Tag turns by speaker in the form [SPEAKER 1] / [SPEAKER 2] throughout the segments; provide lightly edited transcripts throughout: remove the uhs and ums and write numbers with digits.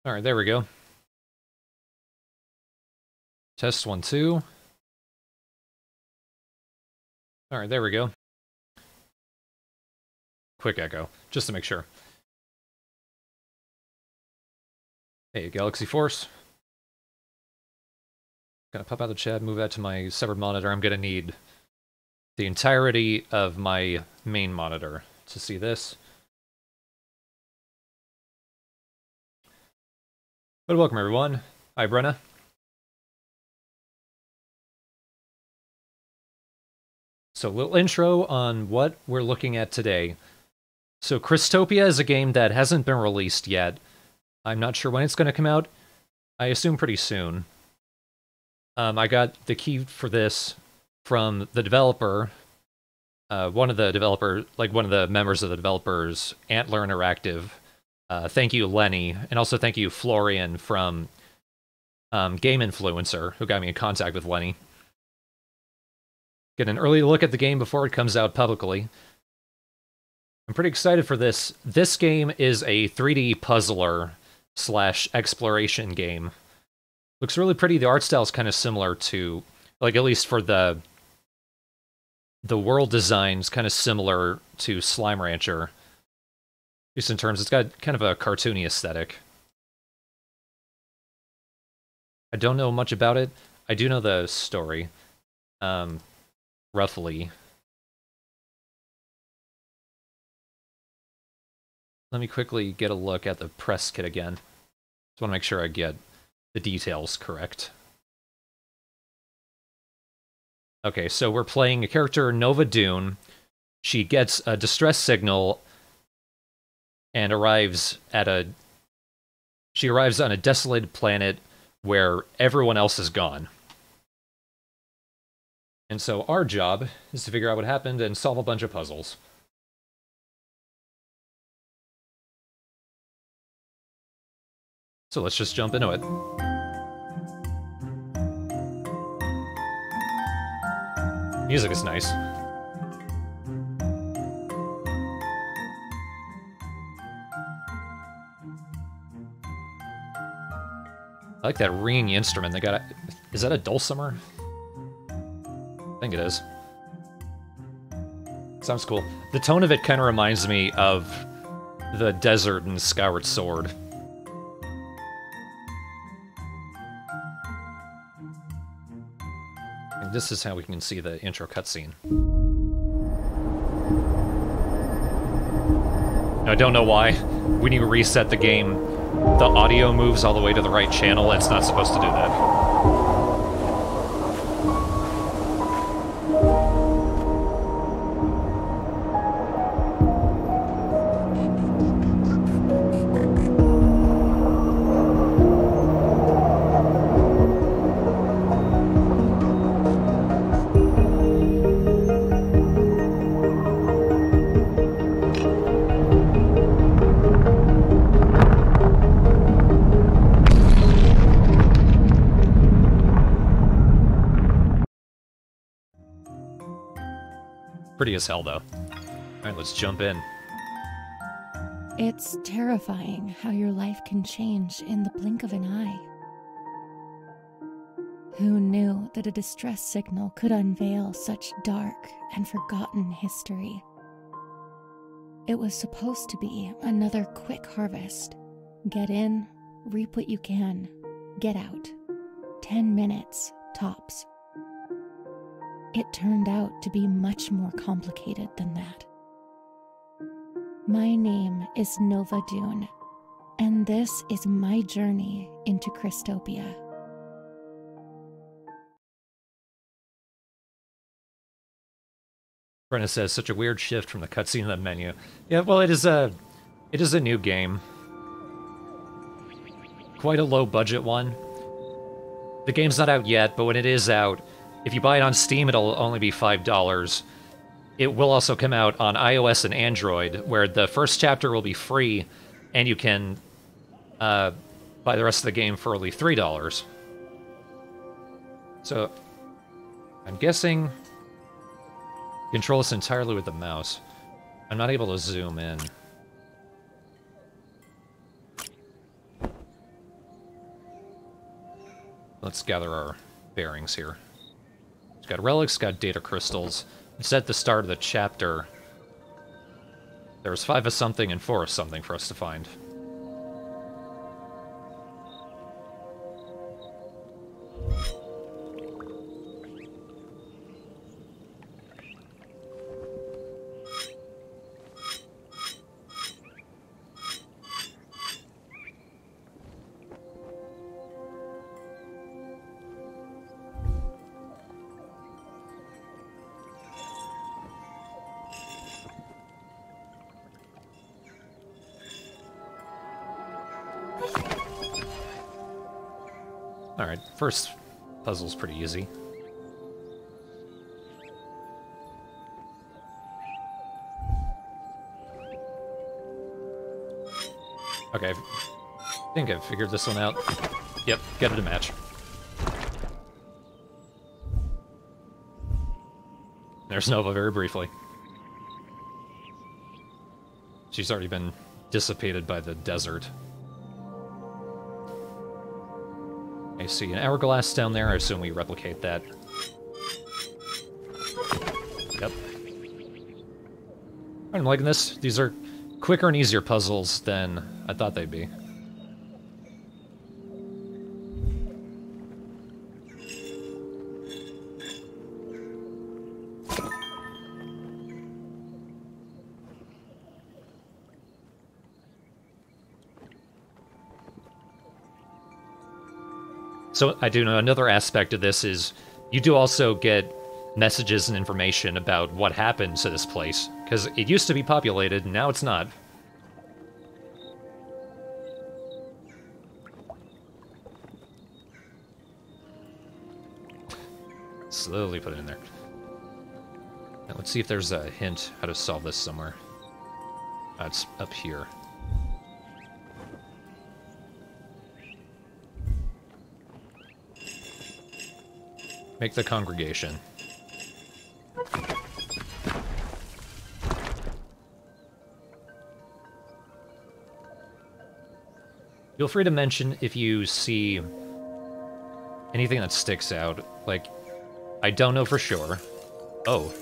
[SPEAKER 1] Alright, there we go. Test 1, 2. Alright, there we go. Quick echo, just to make sure. Hey, Galaxy Force. Gonna pop out the chat, move that to my separate monitor. I'm gonna need the entirety of my main monitor to see this. But welcome, everyone. Hi, Brenna. So, a little intro on what we're looking at today. So, Crystopia is a game that hasn't been released yet. I'm not sure when it's going to come out. I assume pretty soon. I got the key for this from the developer. One of the members of the developers, Antler Interactive. Thank you, Lenny, and also thank you, Florian from Game Influencer, who got me in contact with Lenny. Get an early look at the game before it comes out publicly. I'm pretty excited for this. This game is a 3D puzzler / exploration game. Looks really pretty. The art style is kind of similar to, like, at least for the world design's kind of similar to Slime Rancher. At least in terms, it's got kind of a cartoony aesthetic. I don't know much about it. I do know the story, roughly. Let me quickly get a look at the press kit again. Just want to make sure I get the details correct. Okay, so we're playing a character, Nova Dune. She gets a distress signal and arrives on a desolated planet where everyone else is gone. And so our job is to figure out what happened and solve a bunch of puzzles. So let's just jump into it. Music is nice. I like that ringing instrument. They got is that a dulcimer? I think it is. Sounds cool. The tone of it kind of reminds me of the desert in Skyward Sword. And this is how we can see the intro cutscene. Now, I don't know why. When you reset the game, the audio moves all the way to the right channel. It's not supposed to do that. Pretty as hell, though. Alright, let's jump in.
[SPEAKER 2] It's terrifying how your life can change in the blink of an eye. Who knew that a distress signal could unveil such dark and forgotten history? It was supposed to be another quick harvest. Get in, reap what you can, get out. 10 minutes, tops. It turned out to be much more complicated than that. My name is Nova Dune, and this is my journey into Crystopia.
[SPEAKER 1] Brenna says, such a weird shift from the cutscene to the menu. Yeah, well, it is a new game. Quite a low-budget one. The game's not out yet, but when it is out, if you buy it on Steam, it'll only be $5. It will also come out on iOS and Android, where the first chapter will be free, and you can buy the rest of the game for only $3. So, I'm guessing you control this entirely with the mouse. I'm not able to zoom in. let's gather our bearings here. We've got relics, got data crystals. It's at the start of the chapter. There was 5 of something and 4 of something for us to find. Alright, first puzzle's pretty easy. Okay, I think I've figured this one out. Yep, get it to match. There's Nova very briefly. She's already been dissipated by the desert. I see an hourglass down there. I assume we replicate that. Yep. I'm liking this. These are quicker and easier puzzles than I thought they'd be. So I do know another aspect of this is you do also get messages and information about what happened to this place, because it used to be populated, and now it's not. Slowly put it in there. Now let's see if there's a hint how to solve this somewhere. It's up here. Make the congregation. Feel free to mention if you see anything that sticks out. Like, I don't know for sure. Oh.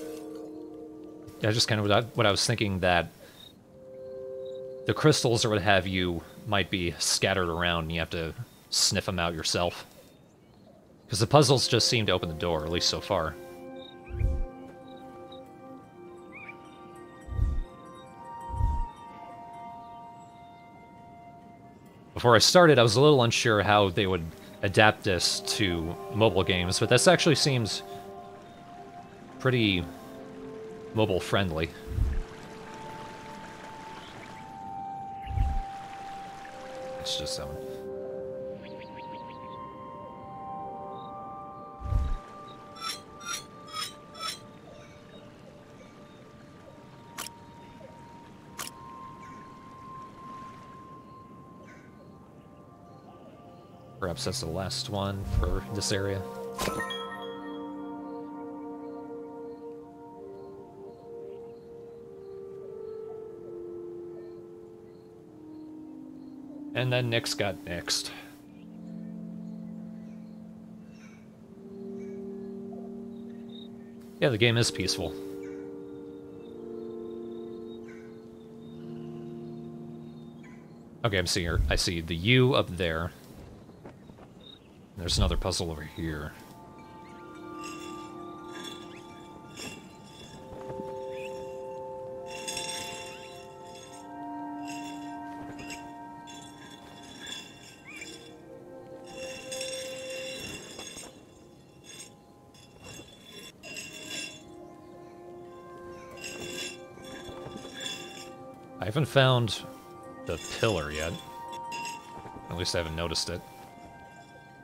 [SPEAKER 1] Yeah, just kind of what I was thinking, that the crystals or what have you might be scattered around and you have to sniff them out yourself. Because the puzzles just seem to open the door, at least so far. Before I started, I was a little unsure how they would adapt this to mobile games, but this actually seems pretty mobile-friendly. It's just that one. Perhaps that's the last one for this area. And then Nyx got nixed. Yeah, the game is peaceful. Okay, I see the U up there. There's another puzzle over here. I haven't found the pillar yet. At least I haven't noticed it.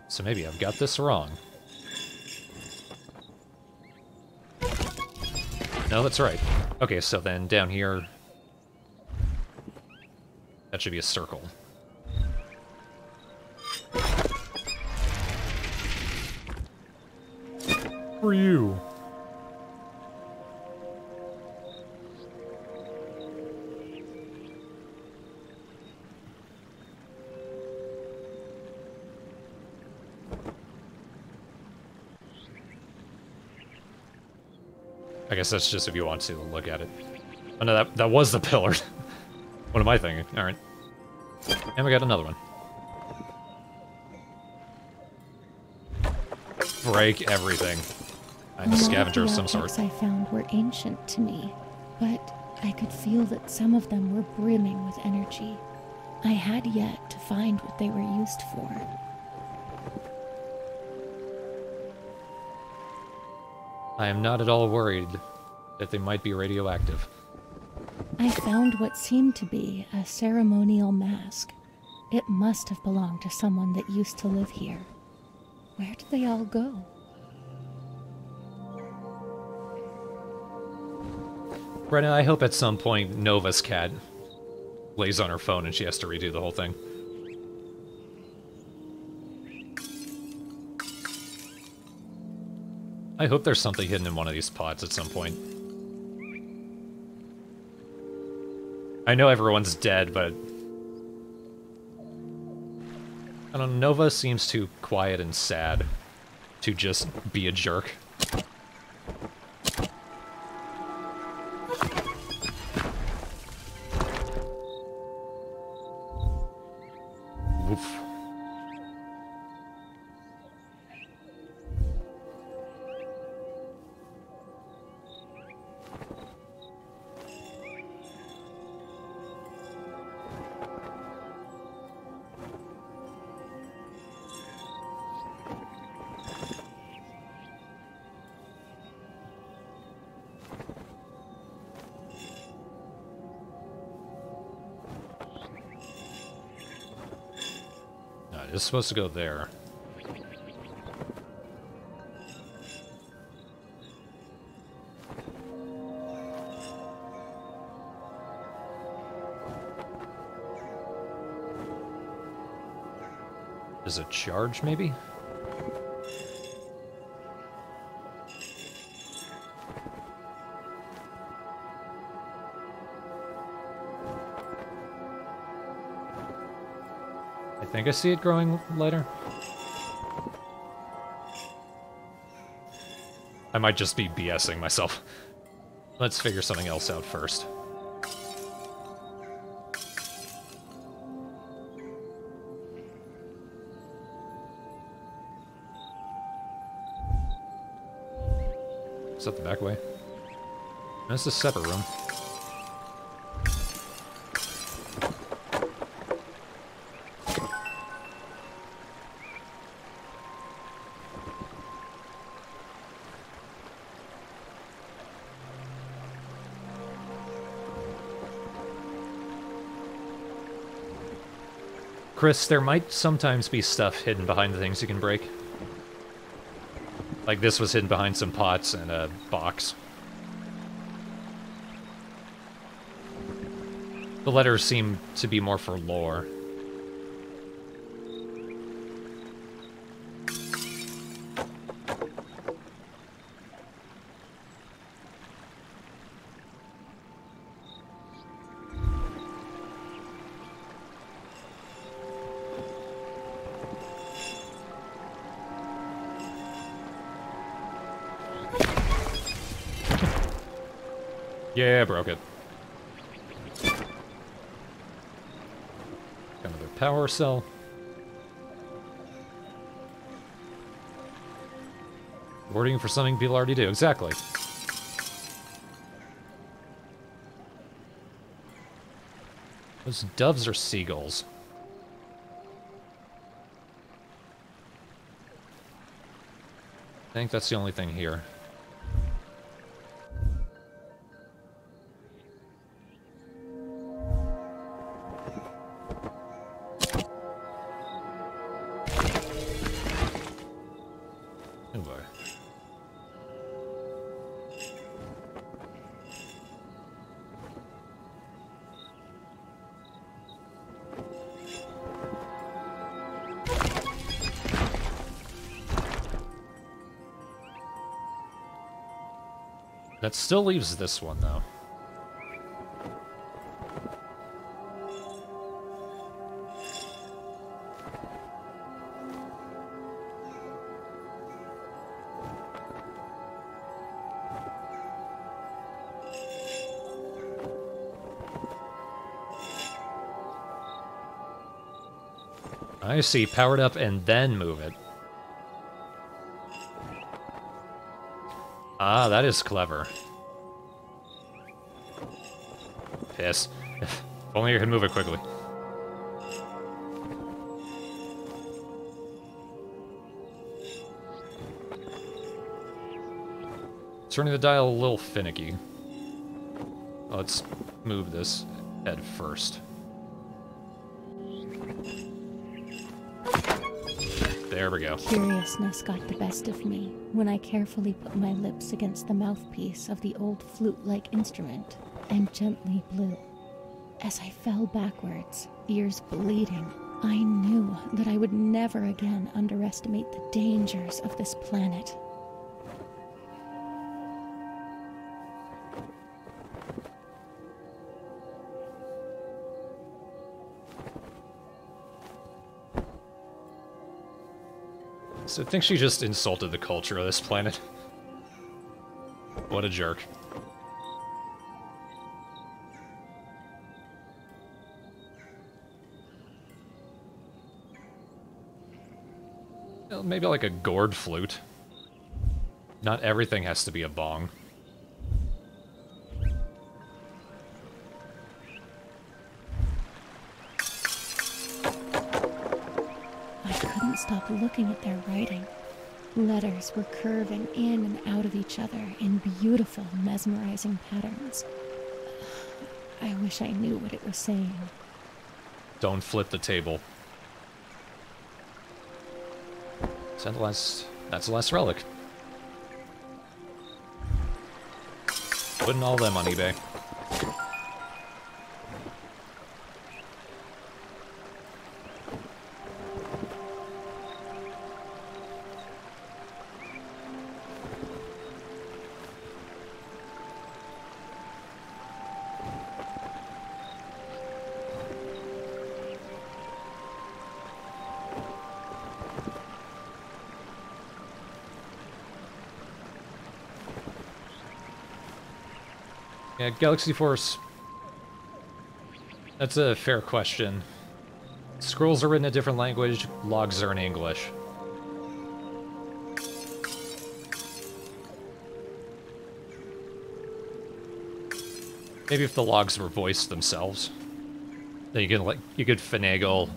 [SPEAKER 1] So maybe I've got this wrong. No, that's right. Okay, so then down here... that should be a circle. For you. I guess that's just if you want to look at it. Oh no, that was the pillar. What am I thinking? Alright. And we got another one. Break everything. I'm a scavenger of some sort.
[SPEAKER 2] The objects I found were ancient to me, but I could feel that some of them were brimming with energy. I had yet to find what they were used for.
[SPEAKER 1] I am not at all worried that they might be radioactive.
[SPEAKER 2] I found what seemed to be a ceremonial mask. It must have belonged to someone that used to live here. Where did they all go?
[SPEAKER 1] Brenna, I hope at some point Nova's cat lays on her phone and she has to redo the whole thing. I hope there's something hidden in one of these pots at some point. I know everyone's dead, but I don't know, Nova seems too quiet and sad to just be a jerk. Oof. It's supposed to go there. Is it charge, maybe? I think I see it growing lighter. I might just be BSing myself. Let's figure something else out first. Is that the back way? That's a separate room. Chris, there might sometimes be stuff hidden behind the things you can break. Like this was hidden behind some pots and a box. The letters seem to be more for lore. Yeah, broke it. Got another power cell. Wording for something people already do. Exactly. Those doves are seagulls. I think that's the only thing here. That still leaves this one, though. I see. Power it up and then move it. Ah, that is clever. Piss. If only you could move it quickly. Turning the dial a little finicky. Let's move this head first. There we go.
[SPEAKER 2] Curiousness got the best of me when I carefully put my lips against the mouthpiece of the old flute-like instrument and gently blew. As I fell backwards, ears bleeding, I knew that I would never again underestimate the dangers of this planet.
[SPEAKER 1] So I think she just insulted the culture of this planet. What a jerk. Well, maybe like a gourd flute. Not everything has to be a bong.
[SPEAKER 2] Stop looking at their writing. Letters were curving in and out of each other in beautiful, mesmerizing patterns. I wish I knew what it was saying.
[SPEAKER 1] Don't flip the table. Is that the last... That's the last relic. Putting all them on eBay. Yeah, Galaxy Force. That's a fair question. Scrolls are written in a different language, logs are in English. Maybe if the logs were voiced themselves, then you could finagle,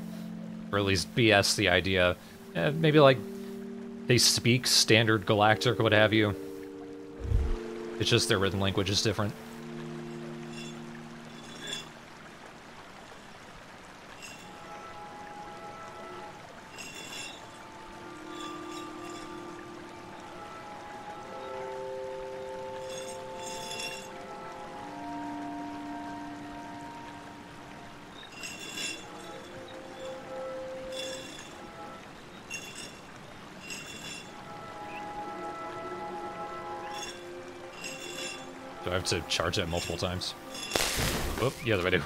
[SPEAKER 1] or at least BS the idea. Maybe like they speak standard Galactic or what have you. It's just their written language is different. Do I have to charge that multiple times? Oh, yeah, I do.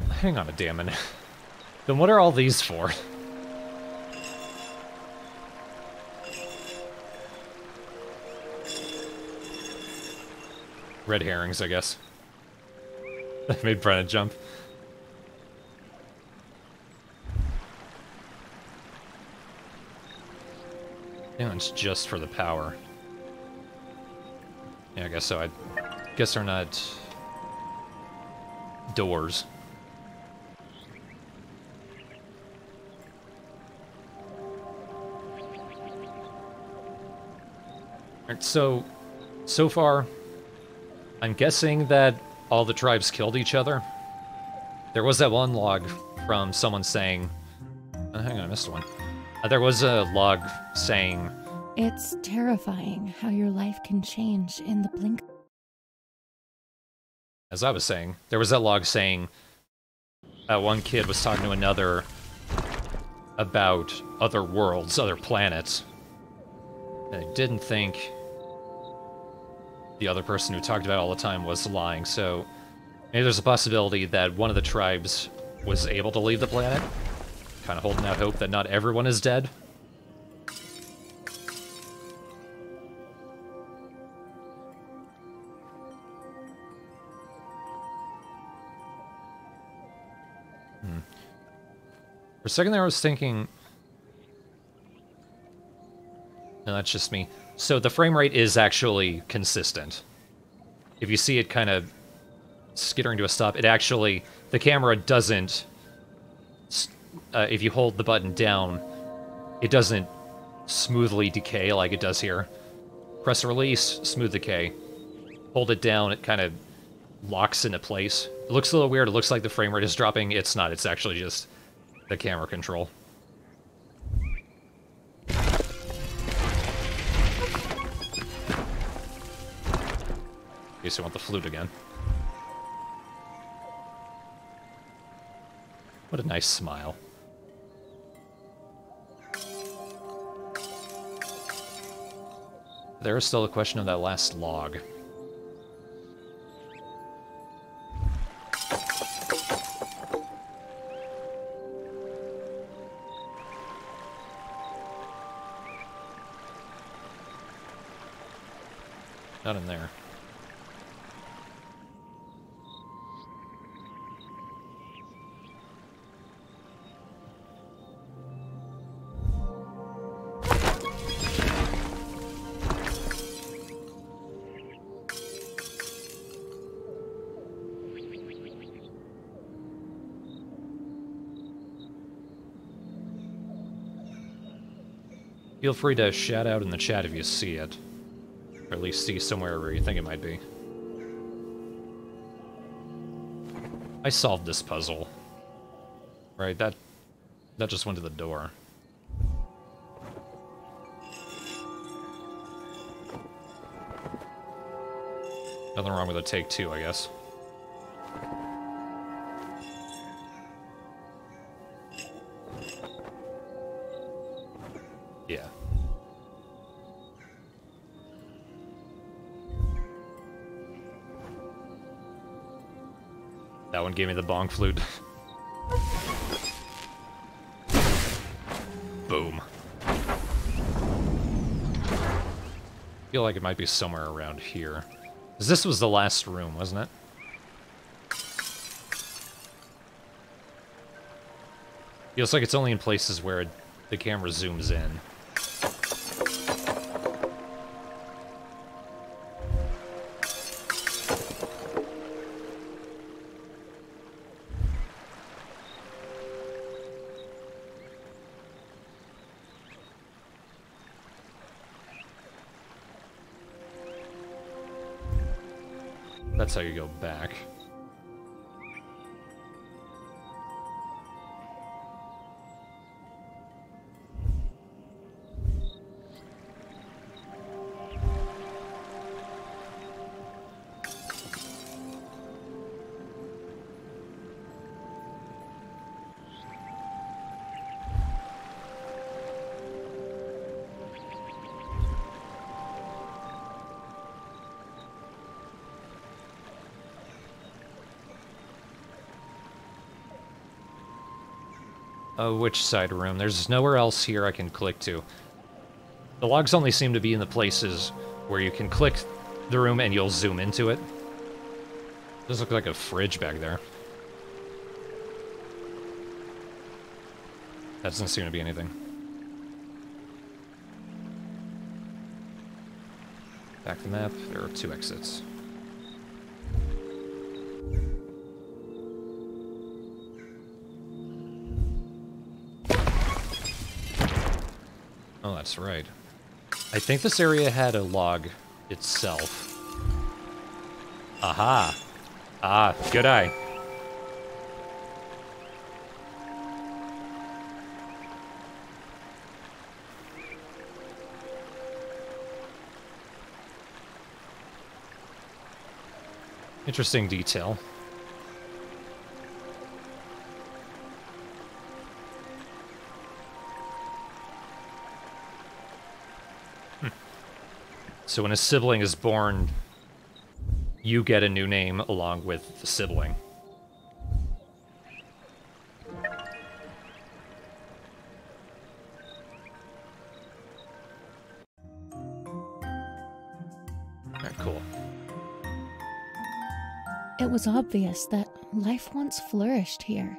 [SPEAKER 1] Hang on a damn minute. Then what are all these for? Red herrings, I guess. That made Brennan jump. Yeah, it's just for the power. Yeah, I guess so. I guess they're not doors. Alright, so far, I'm guessing that all the tribes killed each other. There was that one log from someone saying... hang on, I missed one. There was a log saying...
[SPEAKER 2] It's terrifying how your life can change in the blink.
[SPEAKER 1] As I was saying, there was that log saying... one kid was talking to another about other worlds, other planets. And I didn't think... the other person who talked about it all the time was lying, so maybe there's a possibility that one of the tribes was able to leave the planet. Kind of holding out hope that not everyone is dead. For a second there I was thinking... No, that's just me. So the frame rate is actually consistent. If you see it kind of skittering to a stop, it actually... The camera doesn't... if you hold the button down, it doesn't smoothly decay like it does here. Press release, smooth decay. Hold it down, it kind of locks into place. It looks a little weird, it looks like the frame rate is dropping. It's not, it's actually just the camera control. In case you want the flute again. What a nice smile. There is still a question of that last log. Not in there. Feel free to shout out in the chat if you see it. Or at least see somewhere where you think it might be. I solved this puzzle. Right, that just went to the door. Nothing wrong with a take two, I guess. Yeah. That one gave me the bong flute. Boom. Feel like it might be somewhere around here. 'Cause this was the last room, wasn't it? Feels like it's only in places where the camera zooms in. That's how you go back. Which side room? There's nowhere else here I can click to. The logs only seem to be in the places where you can click the room and you'll zoom into it. Does look like a fridge back there. That doesn't seem to be anything. Back to the map, there are 2 exits. Oh, that's right. I think this area had a log itself. Aha! Ah, good eye. Interesting detail. So when a sibling is born, you get a new name along with the sibling.
[SPEAKER 2] It was obvious that life once flourished here.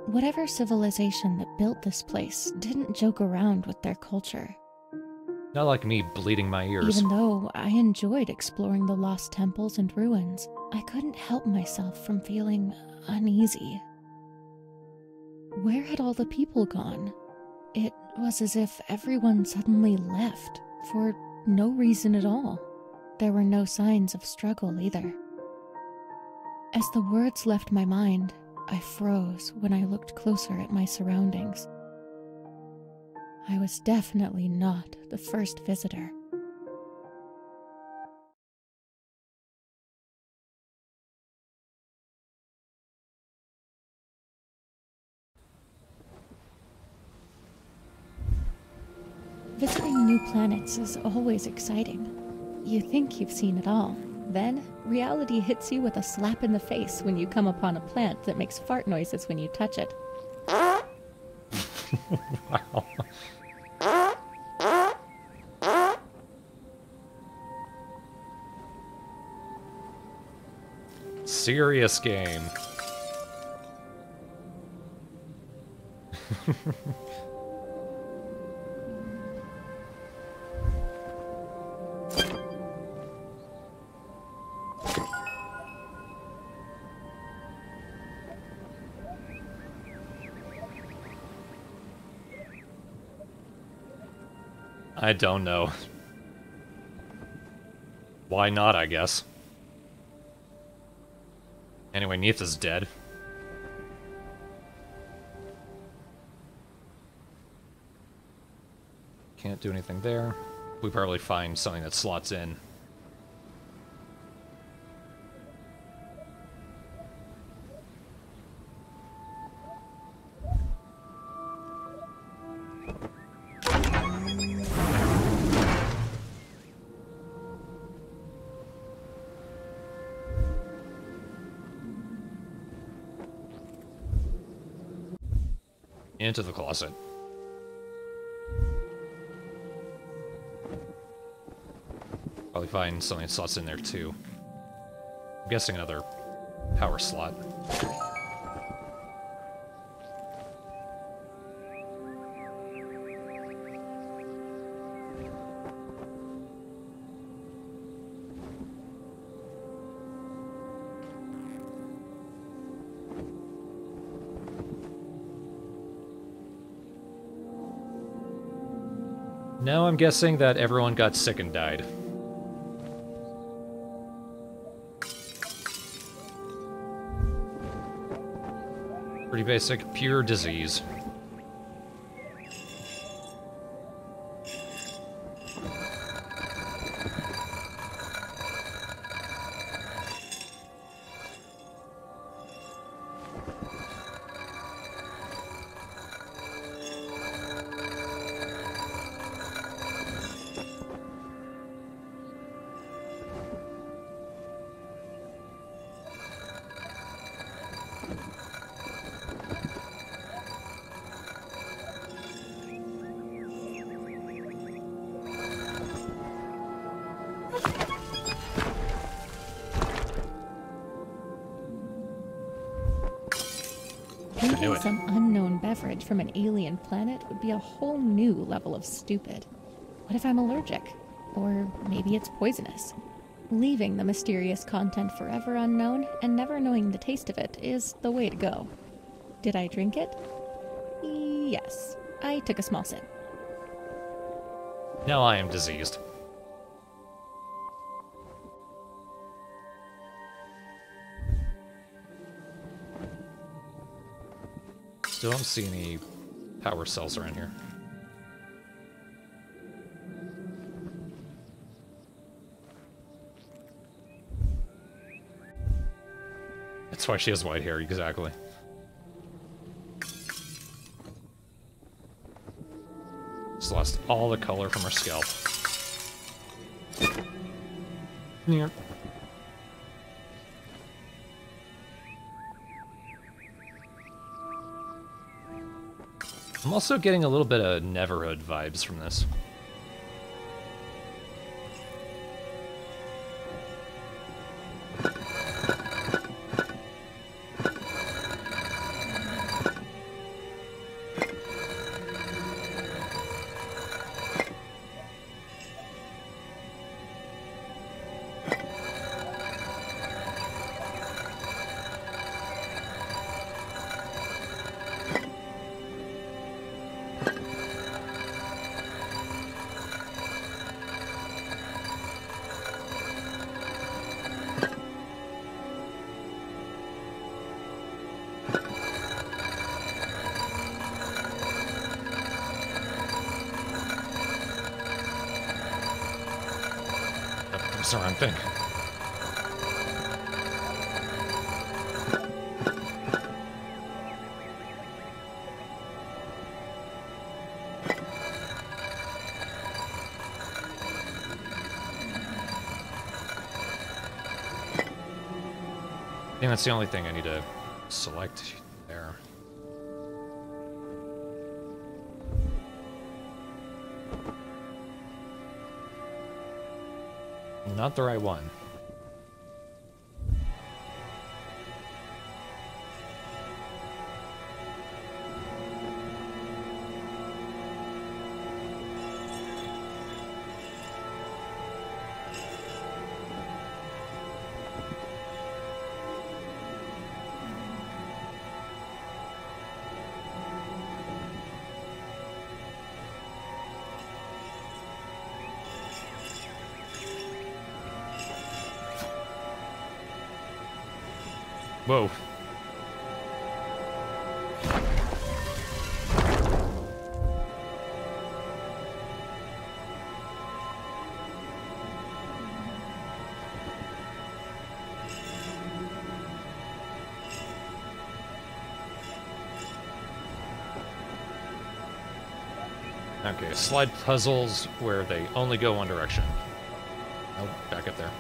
[SPEAKER 2] Whatever civilization that built this place didn't joke around with their culture.
[SPEAKER 1] Not like me bleeding my ears.
[SPEAKER 2] Even though I enjoyed exploring the lost temples and ruins, I couldn't help myself from feeling uneasy. Where had all the people gone? It was as if everyone suddenly left, for no reason at all. There were no signs of struggle either. As the words left my mind, I froze when I looked closer at my surroundings. I was definitely not the first visitor. Visiting new planets is always exciting. You think you've seen it all. Then, reality hits you with a slap in the face when you come upon a plant that makes fart noises when you touch it.
[SPEAKER 1] Wow. Serious game. I don't know. Why not, I guess. Anyway, Neith dead. Can't do anything there. We probably find something that slots in. Into the closet. Probably find something that slots in there too. I'm guessing another power slot. Now I'm guessing that everyone got sick and died. Pretty basic, pure disease.
[SPEAKER 2] Drinking some unknown beverage from an alien planet would be a whole new level of stupid. What if I'm allergic? Or maybe it's poisonous? Leaving the mysterious content forever unknown and never knowing the taste of it is the way to go. Did I drink it? Yes. I took a small sip.
[SPEAKER 1] Now I am diseased. Still don't see any power cells around here. That's why she has white hair, exactly. Just lost all the color from her scalp. Yeah. I'm also getting a little bit of Neverhood vibes from this. That's the wrong thing. I think that's the only thing I need to select there. Not the right one. Whoa. Okay, slide puzzles where they only go one direction. Oh, back up there.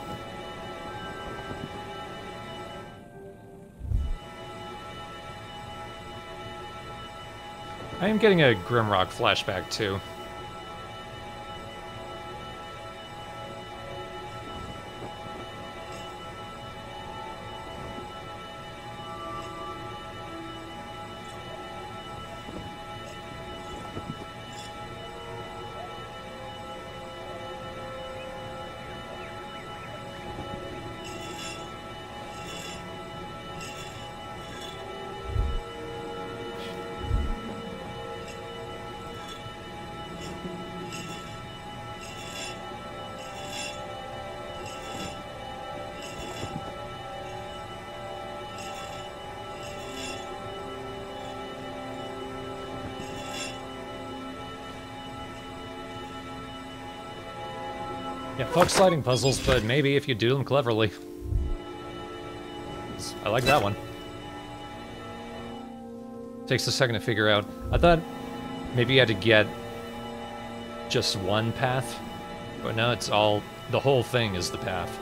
[SPEAKER 1] I am getting a Grimrock flashback, too. Yeah, fuck sliding puzzles, but maybe if you do them cleverly. I like that one. Takes a second to figure out. I thought maybe you had to get just one path, but no, it's all... the whole thing is the path.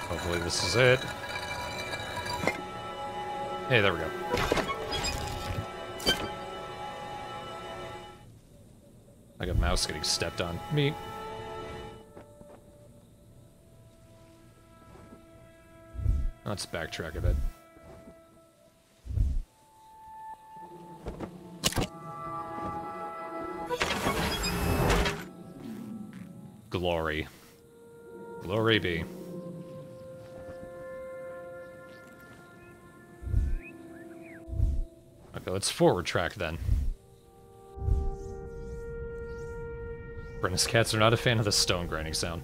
[SPEAKER 1] Hopefully this is it. Hey, there we go. Like a mouse getting stepped on. Me. Let's backtrack a bit. Glory. Glory be. Okay, let's forward track then. Brenna's cats are not a fan of the stone grinding sound.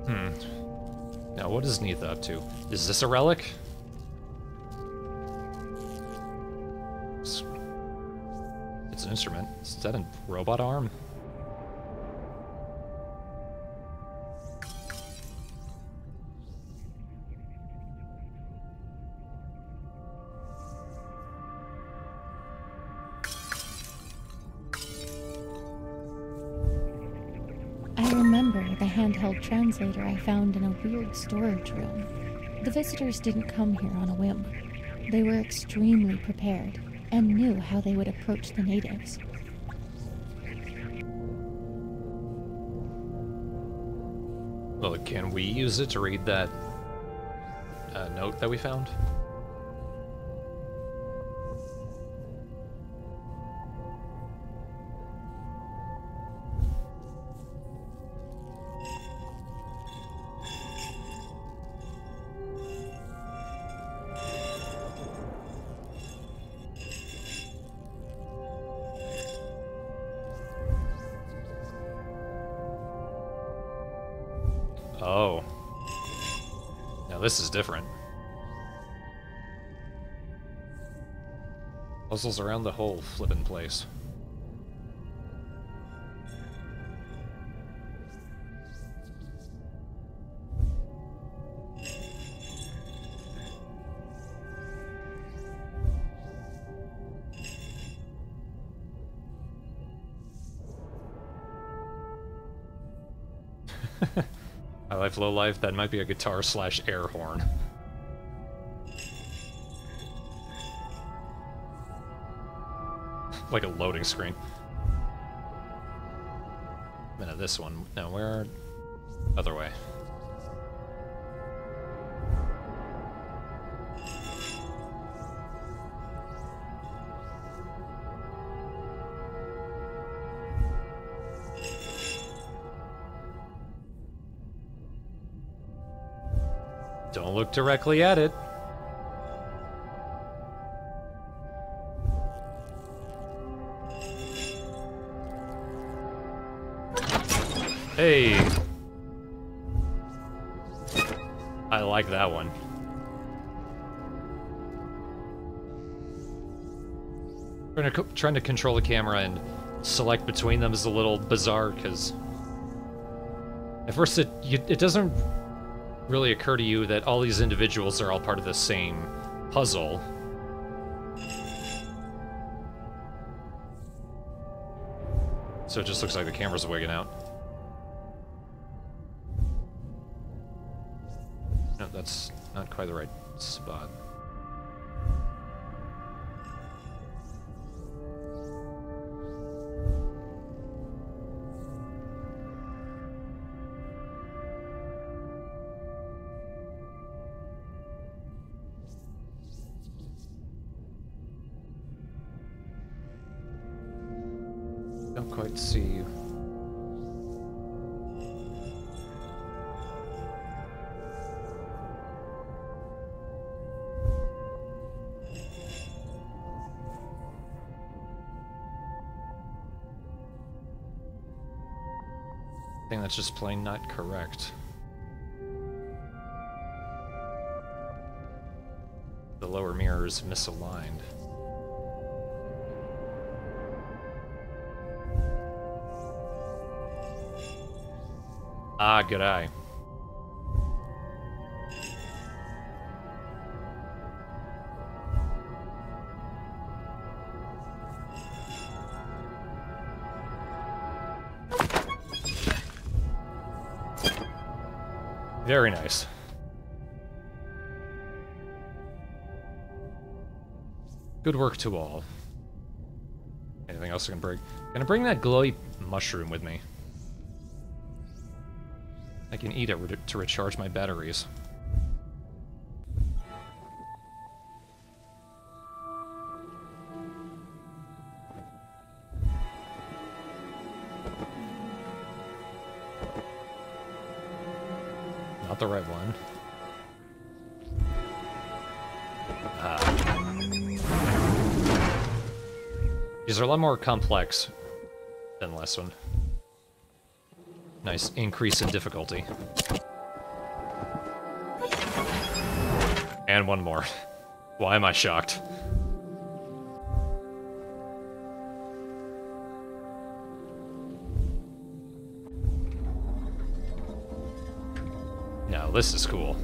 [SPEAKER 1] Now, what is Neitha up to? Is this a relic? It's an instrument. Is that a robot arm?
[SPEAKER 2] I remember the handheld translator I found in a weird storage room. The visitors didn't come here on a whim. They were extremely prepared and knew how they would approach the natives.
[SPEAKER 1] Well, can we use it to read that note that we found? Oh. Now this is different. Puzzles around the whole flippin' place. High life, low life, that might be a guitar / air horn. Like a loading screen. Minute, this one. No, where? Other way. Don't look directly at it. Hey! I like that one. Trying to control the camera and select between them is a little bizarre, because at first it doesn't really occur to you that all these individuals are all part of the same puzzle. So it just looks like the camera's wigging out. No, that's not quite the right spot. Don't quite see. I think that's just plain not correct. The lower mirror is misaligned. Ah, good eye. Very nice. Good work to all. Anything else I can bring? Gonna bring that glowy mushroom with me. I can eat it to recharge my batteries. Not the right one. These are a lot more complex than the last one. Nice increase in difficulty. And one more. Why am I shocked? No, this is cool.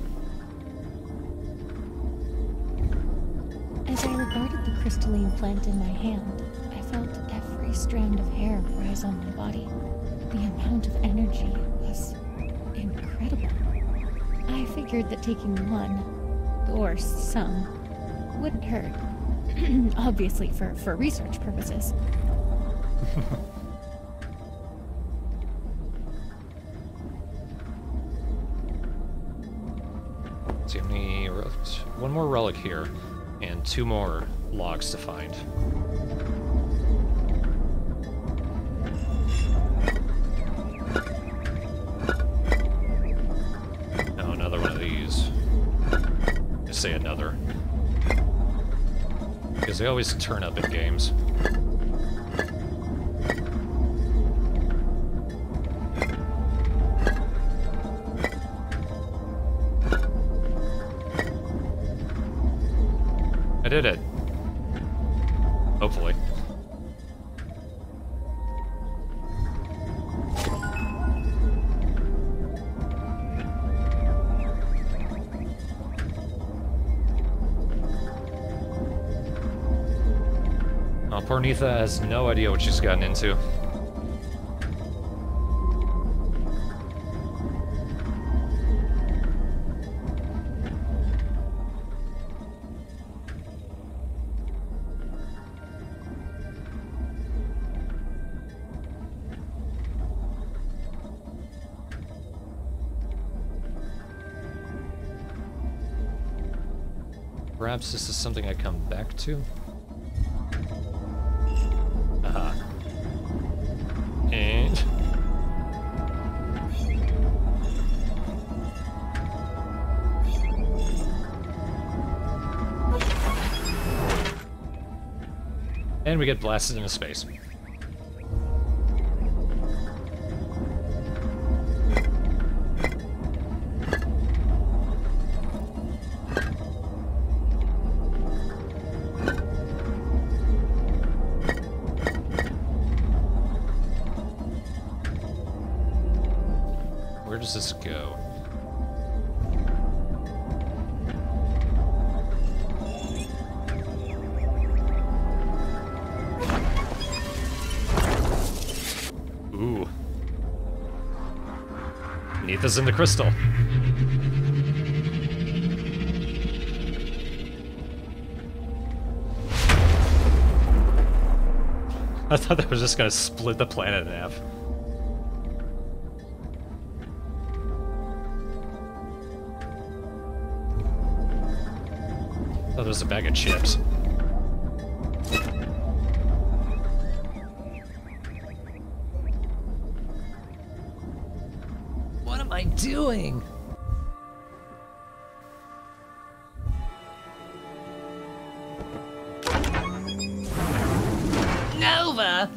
[SPEAKER 2] As I regarded the crystalline plant in my hand, I felt every strand of hair rise on my body. The amount of energy was incredible. I figured that taking one, or some, wouldn't hurt. Obviously for research purposes.
[SPEAKER 1] So how many relics? One more relic here, and 2 more logs to find. Oh, another one of these. I say another. Because they always turn up in games. I did it. Hopefully. Poor Neitha has no idea what she's gotten into. Perhaps this is something I come back to? And... and we get blasted into space. Where does this go? Ooh. Neitha's in the crystal. I thought that was just gonna split the planet in half. Oh, there's a bag of chips. What am I doing? Nova!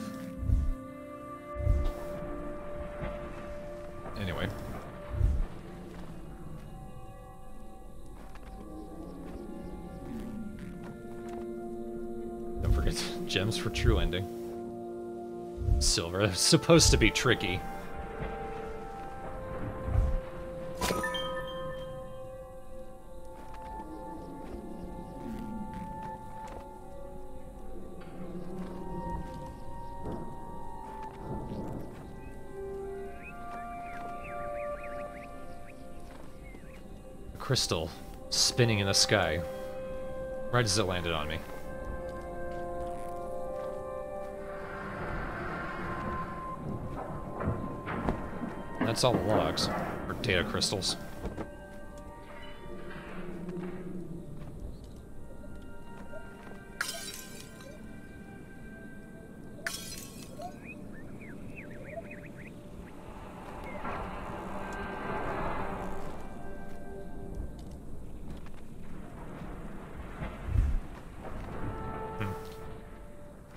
[SPEAKER 1] Anyway. Don't forget gems for true ending. Silver, it's supposed to be tricky. Crystal spinning in the sky right as it landed on me. That's all the logs, or data crystals.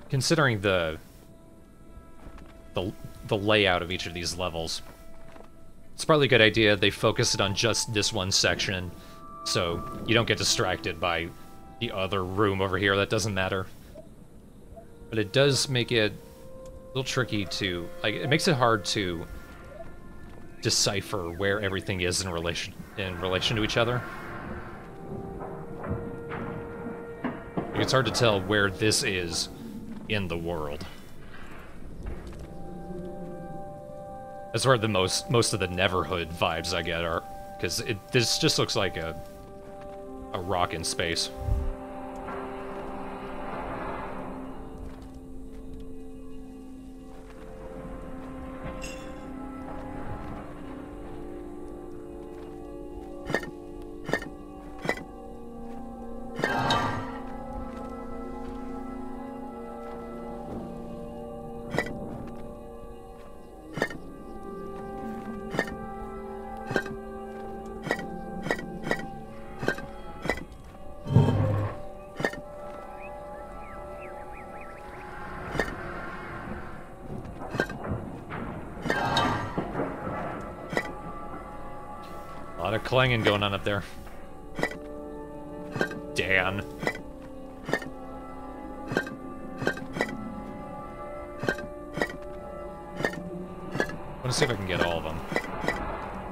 [SPEAKER 1] Considering the layout of each of these levels, it's probably a good idea they focus it on just this one section, So you don't get distracted by the other room over here. That doesn't matter. But it does make it a little tricky to, like, it makes it hard to decipher where everything is in relation to each other. Like, it's hard to tell where this is in the world. That's where the most of the Neverhood vibes I get are, because this just looks like a rock in space. A lot of clanging going on up there. Dan. I want to see if I can get all of them.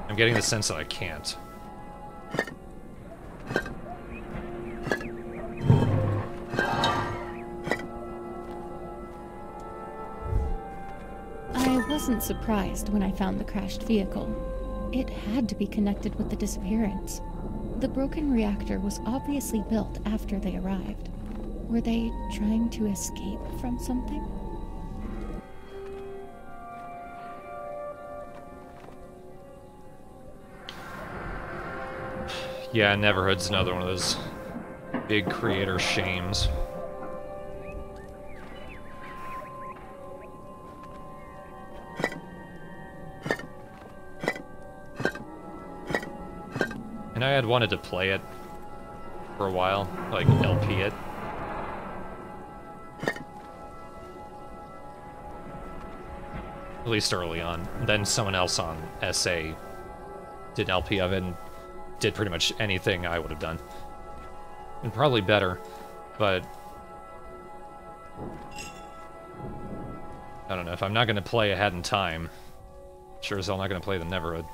[SPEAKER 1] I'm getting the sense that I can't.
[SPEAKER 2] I wasn't surprised when I found the crashed vehicle. It had to be connected with the disappearance. The broken reactor was obviously built after they arrived. Were they trying to escape from something?
[SPEAKER 1] Yeah, Neverhood's another one of those big creator shames. And I had wanted to play it for a while, like LP it. At least early on. Then someone else on SA did an LP of it and did pretty much anything I would have done. And probably better, but I don't know, if I'm not going to play ahead in time, sure as hell not going to play the Neverhood.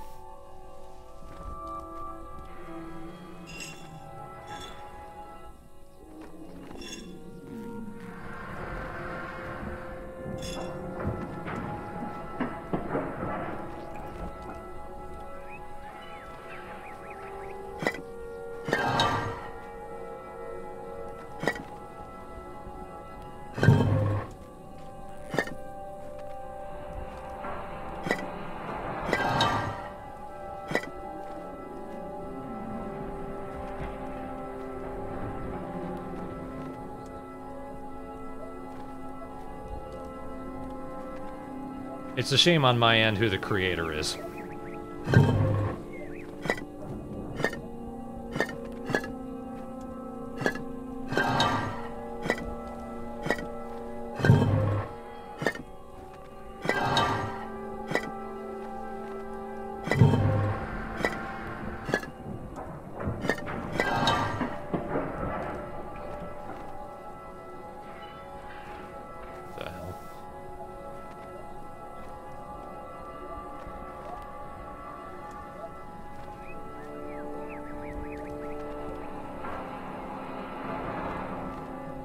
[SPEAKER 1] It's a shame on my end who the creator is.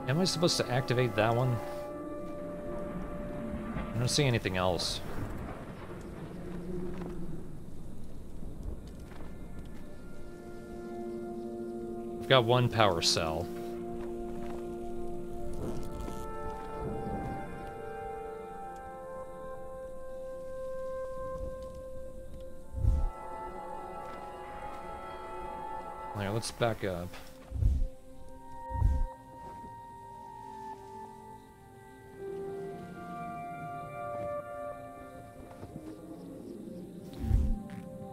[SPEAKER 1] Am I supposed to activate that one? I don't see anything else. I've got one power cell. Alright, let's back up.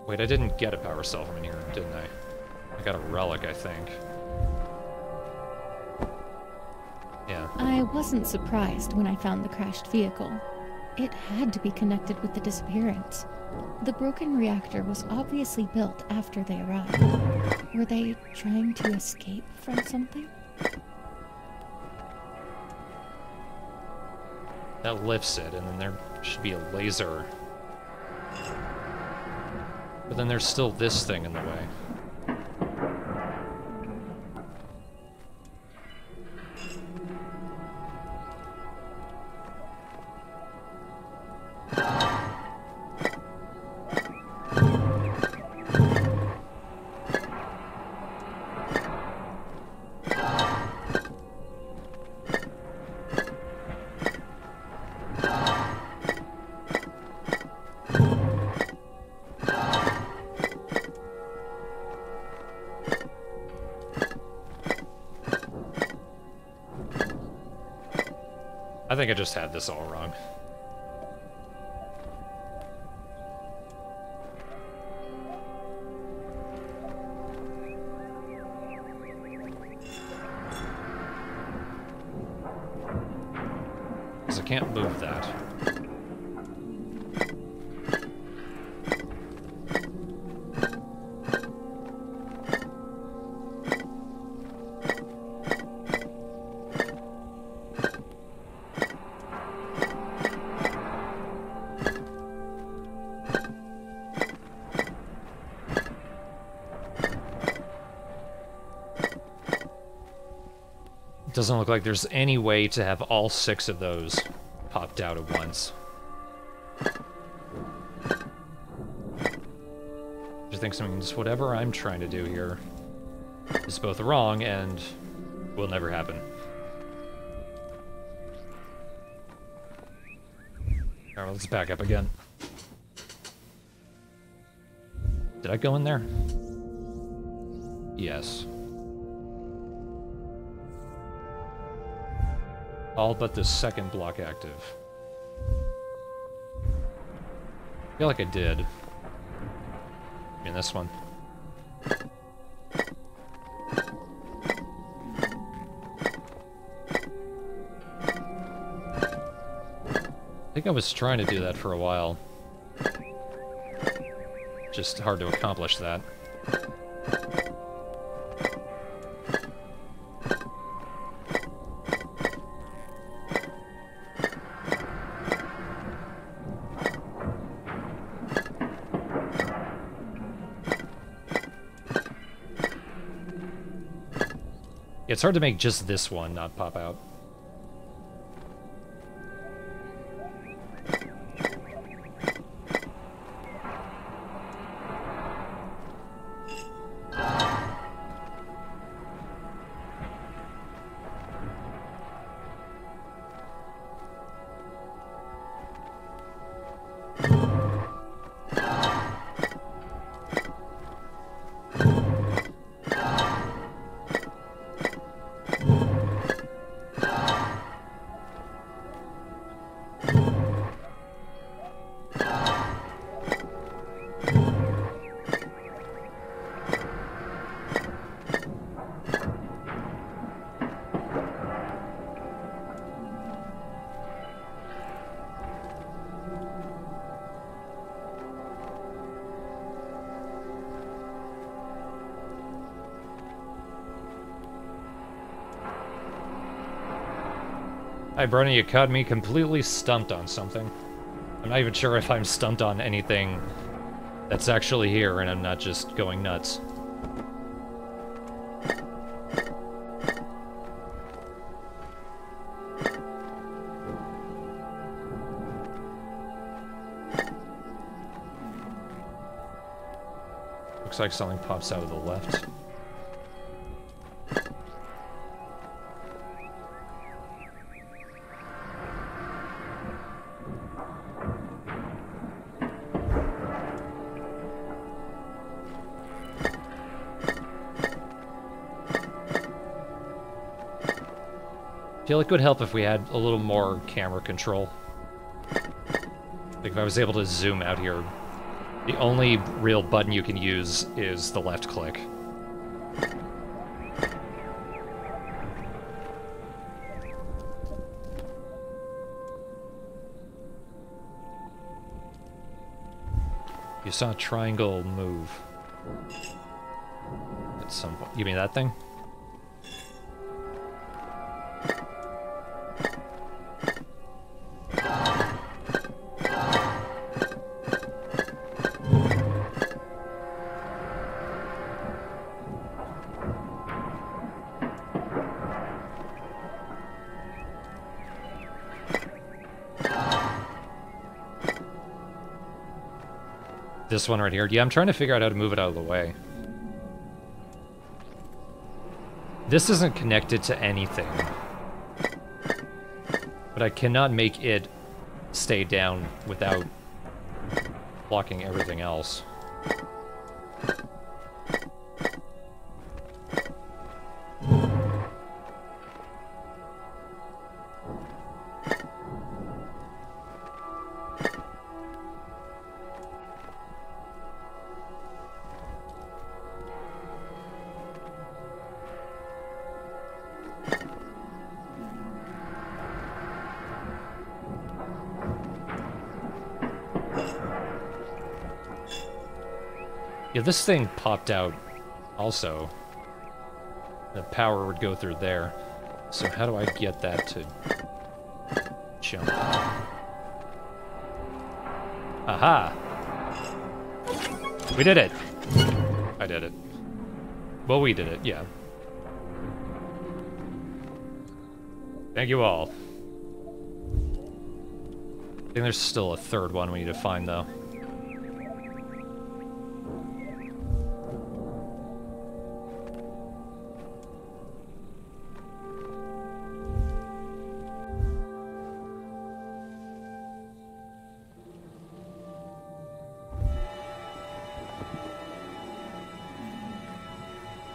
[SPEAKER 1] Wait, I didn't get a power cell from in here, didn't I? I got a relic, I think. Yeah.
[SPEAKER 2] I wasn't surprised when I found the crashed vehicle. It had to be connected with the disappearance. The broken reactor was obviously built after they arrived. Were they trying to escape from something?
[SPEAKER 1] That lifts it, and then there should be a laser. But then there's still this thing in the way. I think I just had this all wrong. Because I can't move that. Doesn't look like there's any way to have all 6 of those popped out at once. I think means whatever I'm trying to do here is both wrong and will never happen. Alright, let's back up again. Did I go in there? Yes. All but the second block active. I feel like I did. In this one. I think I was trying to do that for a while. Just hard to accomplish that. It's hard to make just this one not pop out. Hi, Brony, you caught me completely stumped on something. I'm not even sure if I'm stumped on anything that's actually here and I'm not just going nuts. Looks like something pops out of the left. I feel like it would help if we had a little more camera control. Like if I was able to zoom out here. The only real button you can use is the left click. You saw a triangle move. At some point. You mean that thing? This one right here. Yeah, I'm trying to figure out how to move it out of the way. This isn't connected to anything. But I cannot make it stay down without blocking everything else. Yeah, this thing popped out also. The power would go through there. So how do I get that to jump? Aha! We did it! I did it. Well, we did it, yeah. Thank you all. I think there's still a third one we need to find, though.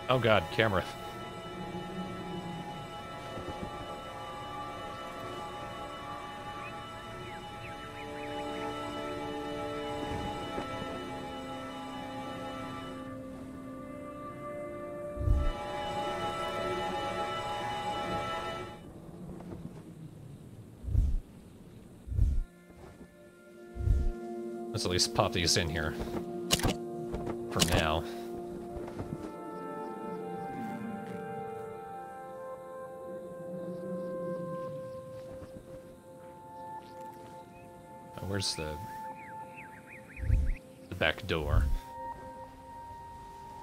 [SPEAKER 1] Oh god, camera. Let's at least pop these in here. For now. Where's the back door?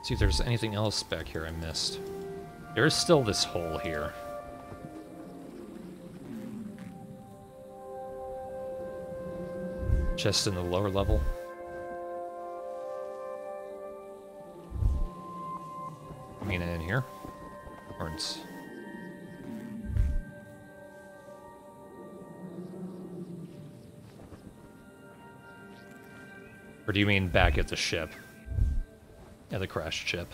[SPEAKER 1] See if there's anything else back here I missed. There is still this hole here. Chest in the lower level. I mean in here? Or it's... Or do you mean back at the ship? At the crashed ship?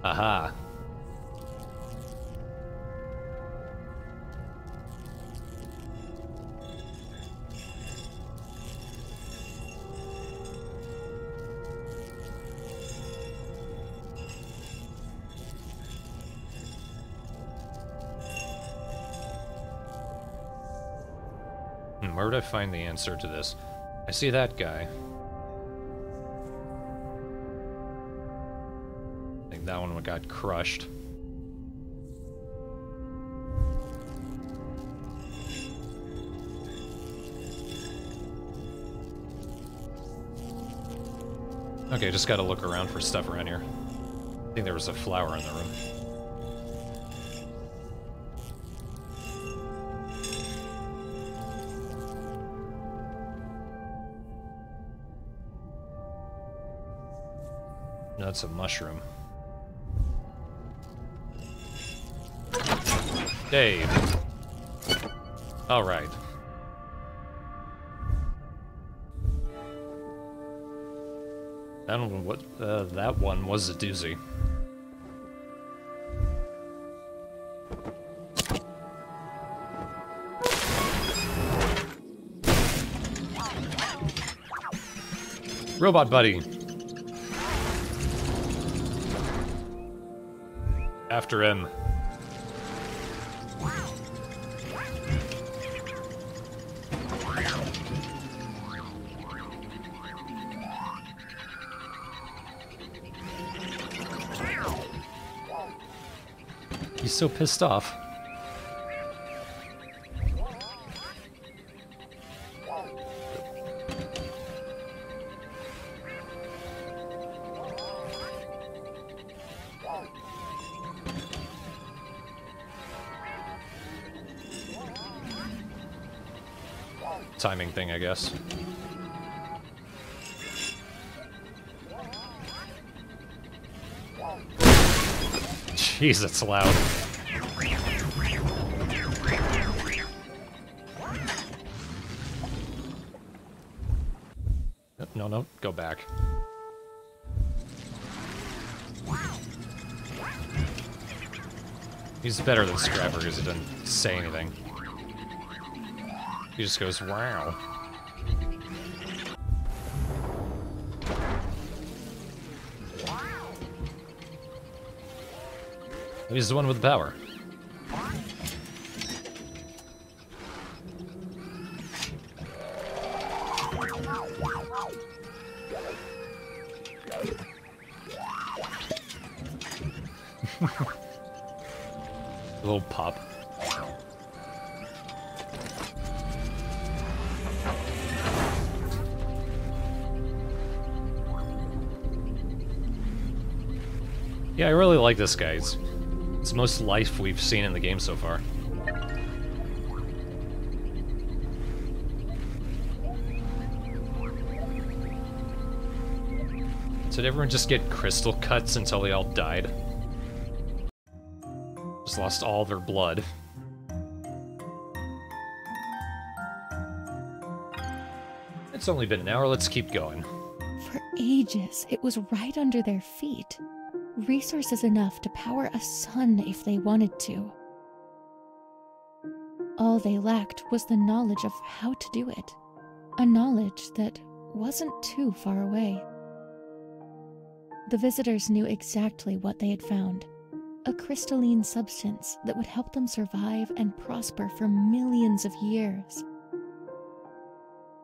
[SPEAKER 1] Aha. Where would I find the answer to this? I see that guy. I think that one got crushed. Okay, just gotta look around for stuff around here. I think there was a flower in the room. No, that's a mushroom. Dave. All right. I don't know what that one was a doozy. Robot buddy. After him. He's so pissed off. Timing thing, I guess. Jeez, that's loud. No, no, go back. He's better than Scrapper because he doesn't say anything. He just goes, wow. He's the one with the power. A little pop. Yeah, I really like this guy. It's the most life we've seen in the game so far. So did everyone just get crystal cuts until they all died? Just lost all their blood. It's only been an hour, let's keep going.
[SPEAKER 2] For ages, it was right under their feet. Resources enough to power a sun if they wanted to. All they lacked was the knowledge of how to do it. A knowledge that wasn't too far away. The visitors knew exactly what they had found. A crystalline substance that would help them survive and prosper for millions of years.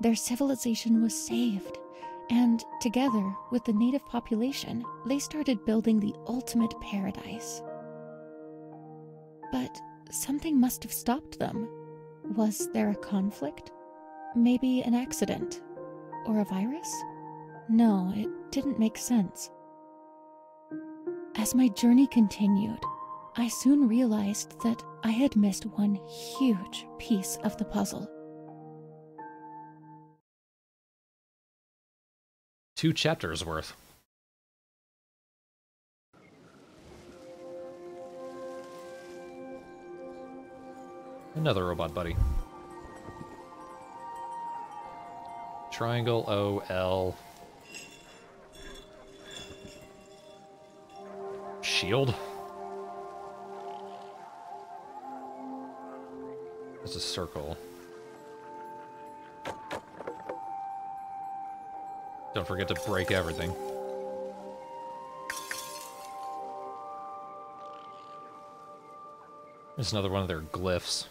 [SPEAKER 2] Their civilization was saved. And together with the native population, they started building the ultimate paradise. But something must have stopped them. Was there a conflict? Maybe an accident? Or a virus? No, it didn't make sense. As my journey continued, I soon realized that I had missed one huge piece of the puzzle.
[SPEAKER 1] 2 chapters worth. Another robot buddy. Triangle O L. Shield. It's a circle. Don't forget to break everything. There's another one of their glyphs.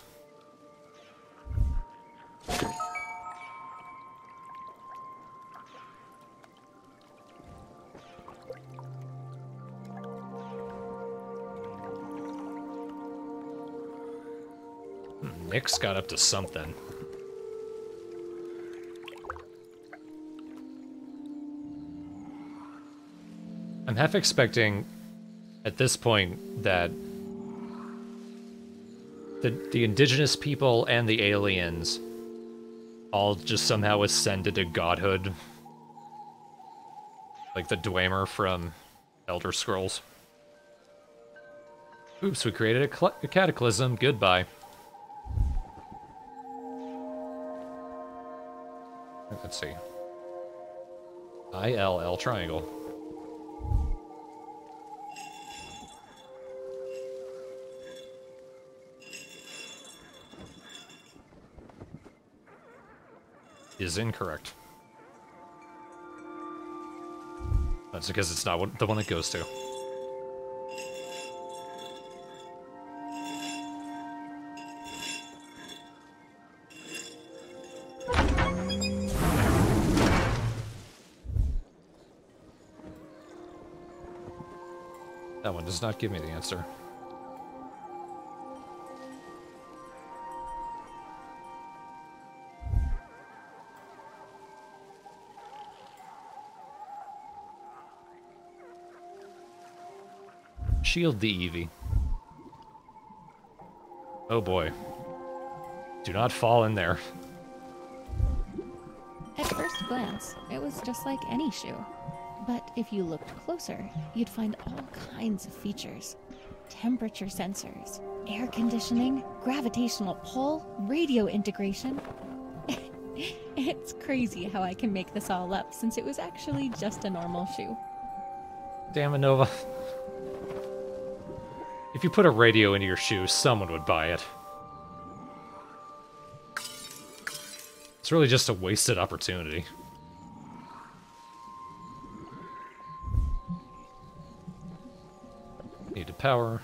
[SPEAKER 1] Nick's got up to something. I'm half expecting, at this point, that the indigenous people and the aliens all just somehow ascended to godhood. Like the Dwemer from Elder Scrolls. Oops, we created a cataclysm. Goodbye. Let's see. ILL triangle. Is incorrect. That's because it's not the one it goes to. That one does not give me the answer. Shield the Eevee. Oh boy. Do not fall in there.
[SPEAKER 2] At first glance, it was just like any shoe. But if you looked closer, you'd find all kinds of features. Temperature sensors, air conditioning, gravitational pull, radio integration. It's crazy how I can make this all up since it was actually just a normal shoe.
[SPEAKER 1] Damn it, Nova. If you put a radio into your shoe, someone would buy it. It's really just a wasted opportunity. Need to power.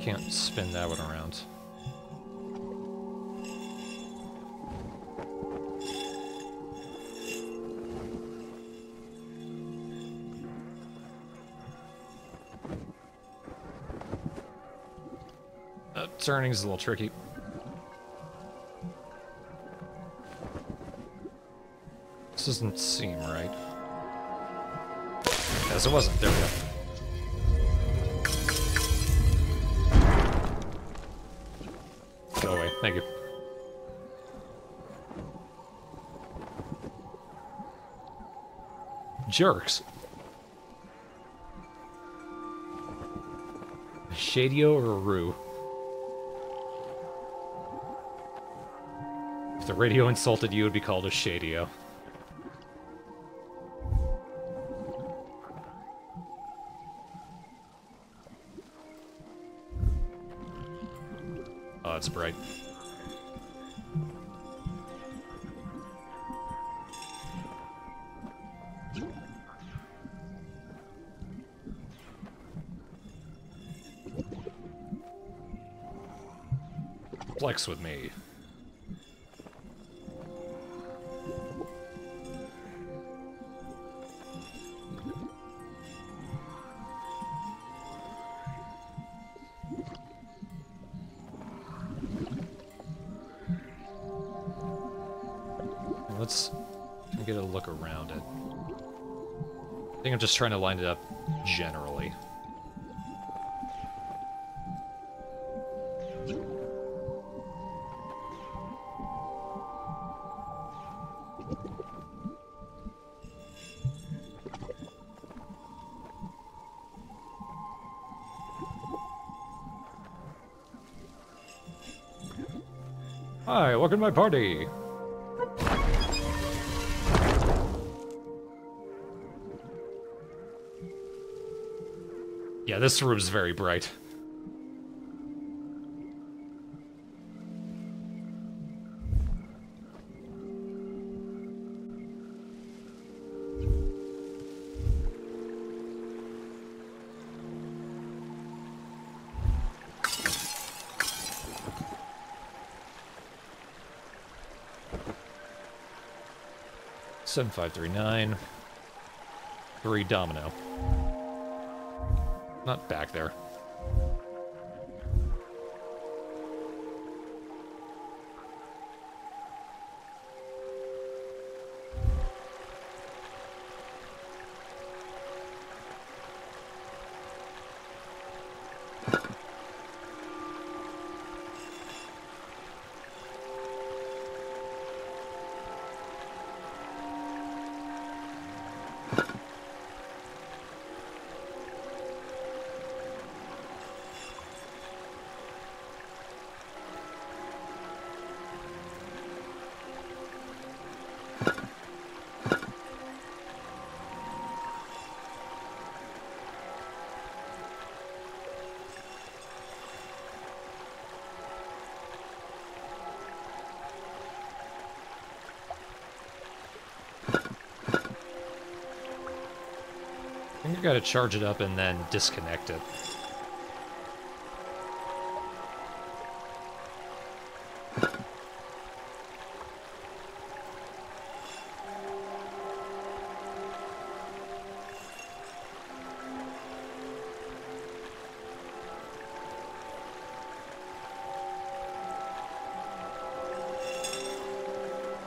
[SPEAKER 1] Can't spin that one around. Turning's a little tricky. This doesn't seem right. As it wasn't. There we go. Go away. Thank you. Jerks. A Shadio or a Roo? If the radio insulted you, it would be called a Shadio. Oh, it's bright. Flex with me. Let's get a look around it. I think I'm just trying to line it up generally. Hi, welcome to my party! Yeah, this room's very bright. Seven, 5, 3, 9. 3 domino. Not back there. I gotta charge it up and then disconnect it.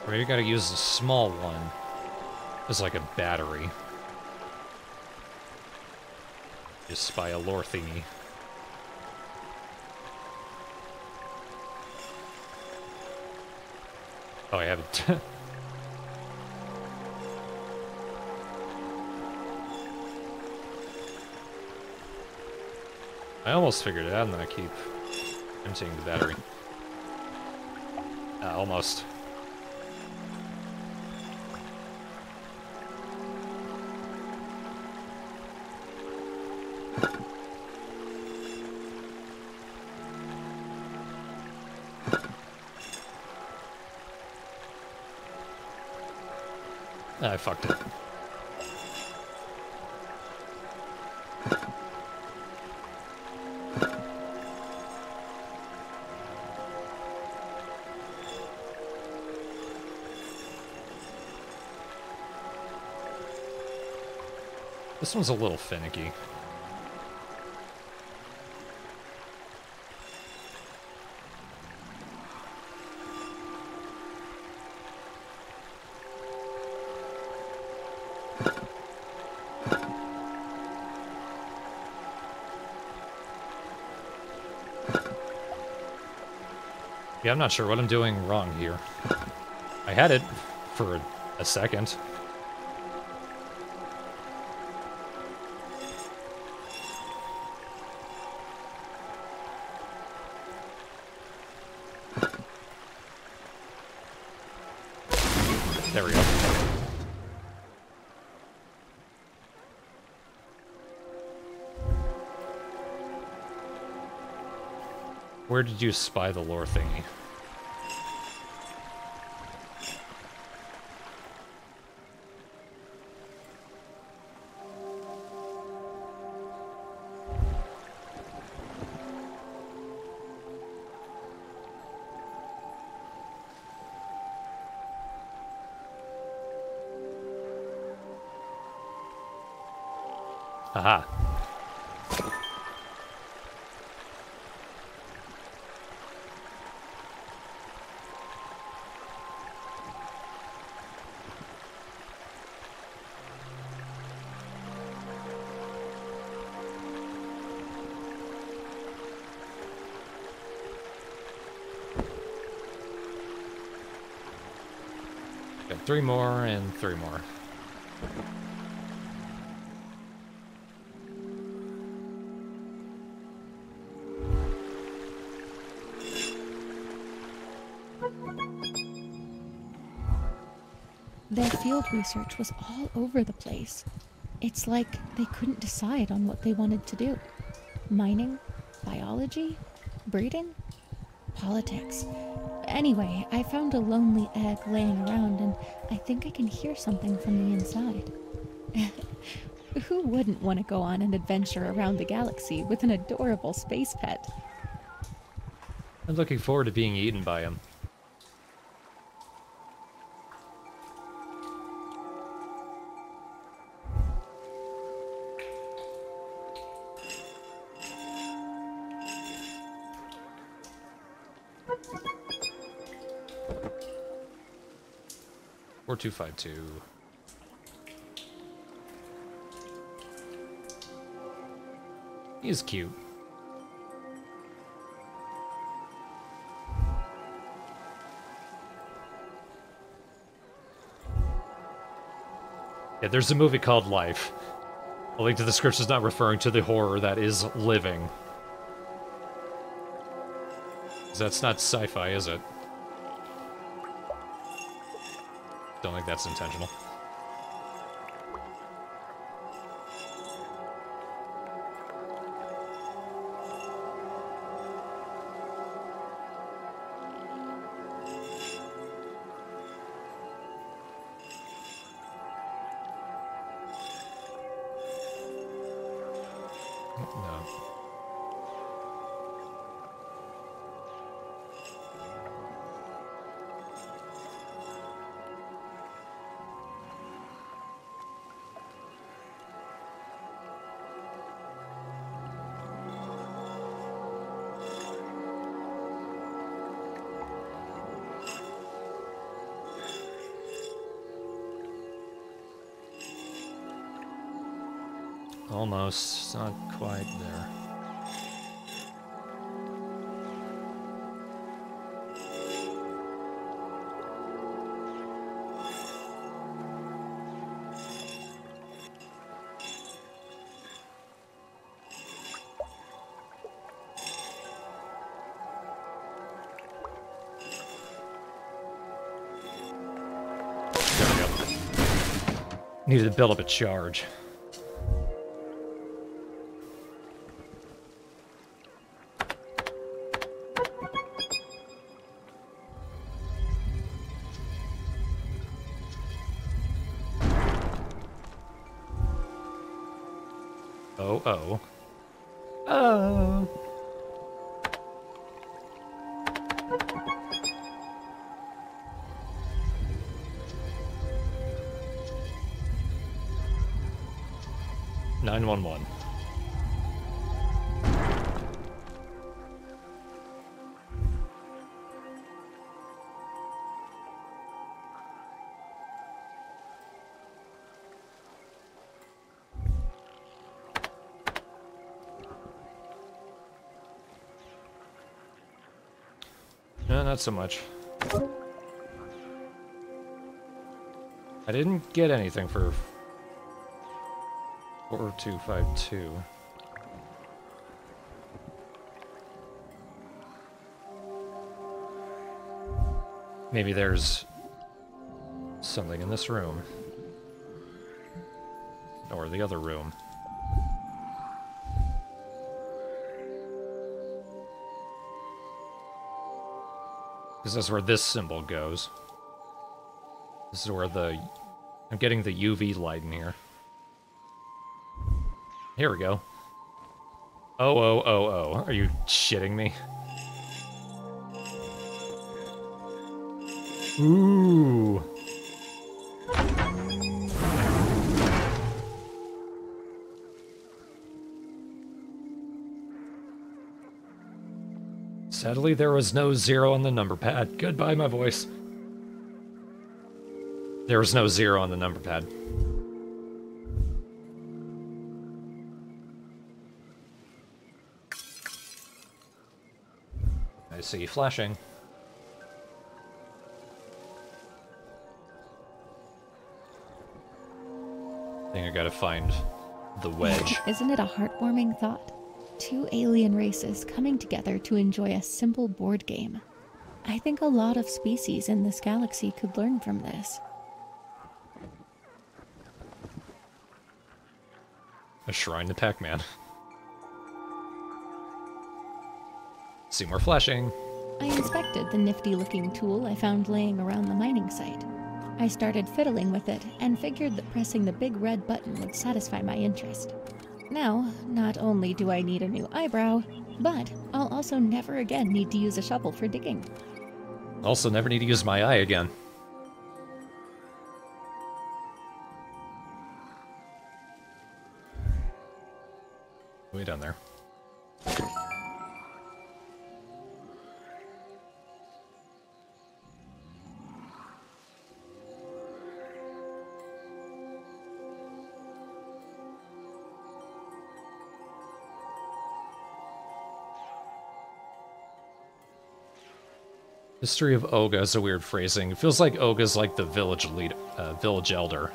[SPEAKER 1] Or you gotta use a small one as like a battery. Just spy a lore thingy. Oh, I haven't. I almost figured it out and then I keep emptying the battery. Almost. I fucked it. This one's a little finicky. Yeah, I'm not sure what I'm doing wrong here. I had it for a second. There we go. Where did you spy the lore thingy? Aha. Got 3 more and 3 more.
[SPEAKER 2] Their field research was all over the place. It's like they couldn't decide on what they wanted to do. Mining, biology, breeding, politics. Anyway, I found a lonely egg laying around and I think I can hear something from the inside. Who wouldn't want to go on an adventure around the galaxy with an adorable space pet?
[SPEAKER 1] I'm looking forward to being eaten by him. Or 252. He's cute. Yeah, there's a movie called Life. A link to the script is not referring to the horror that is living. 'Cause that's not sci-fi, is it? Don't think that's intentional. Almost. It's not quite there. Needed to build up a charge. Oh. Oh. 911. No, not so much. I didn't get anything for 4252. Maybe there's something in this room. Or the other room. Because this is where this symbol goes. This is where I'm getting the UV light in here. Here we go. Oh. Are you shitting me? Ooh. Sadly, there was no 0 on the number pad. Goodbye, my voice. There was no 0 on the number pad. I see you flashing. I think I gotta find the wedge.
[SPEAKER 2] Isn't it a heartwarming thought? 2 alien races coming together to enjoy a simple board game. I think a lot of species in this galaxy could learn from this.
[SPEAKER 1] A shrine to Pac-Man. See more flashing.
[SPEAKER 2] I inspected the nifty-looking tool I found laying around the mining site. I started fiddling with it and figured that pressing the big red button would satisfy my interest. Now, not only do I need a new eyebrow, but I'll also never again need to use a shovel for digging.
[SPEAKER 1] Also never need to use my eye again. Way down there. History of Olga is a weird phrasing. It feels like Olga's like the village lead, village elder.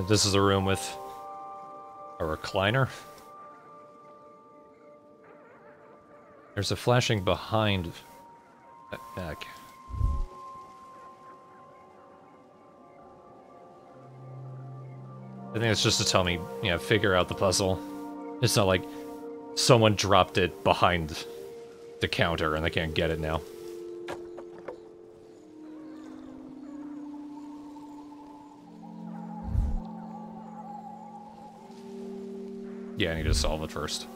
[SPEAKER 1] This is a room with a recliner. There's a flashing behind that back. I think it's just to tell me, figure out the puzzle. It's not like someone dropped it behind the counter and they can't get it now. Yeah, I need to solve it first.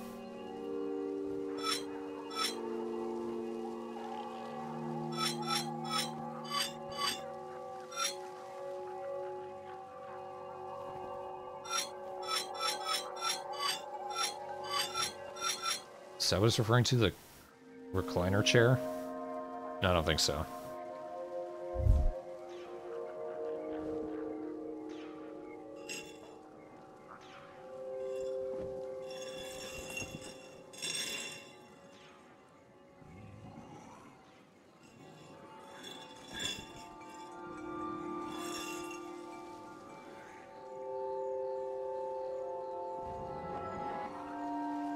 [SPEAKER 1] So I was referring to the Recliner chair? No, I don't think so.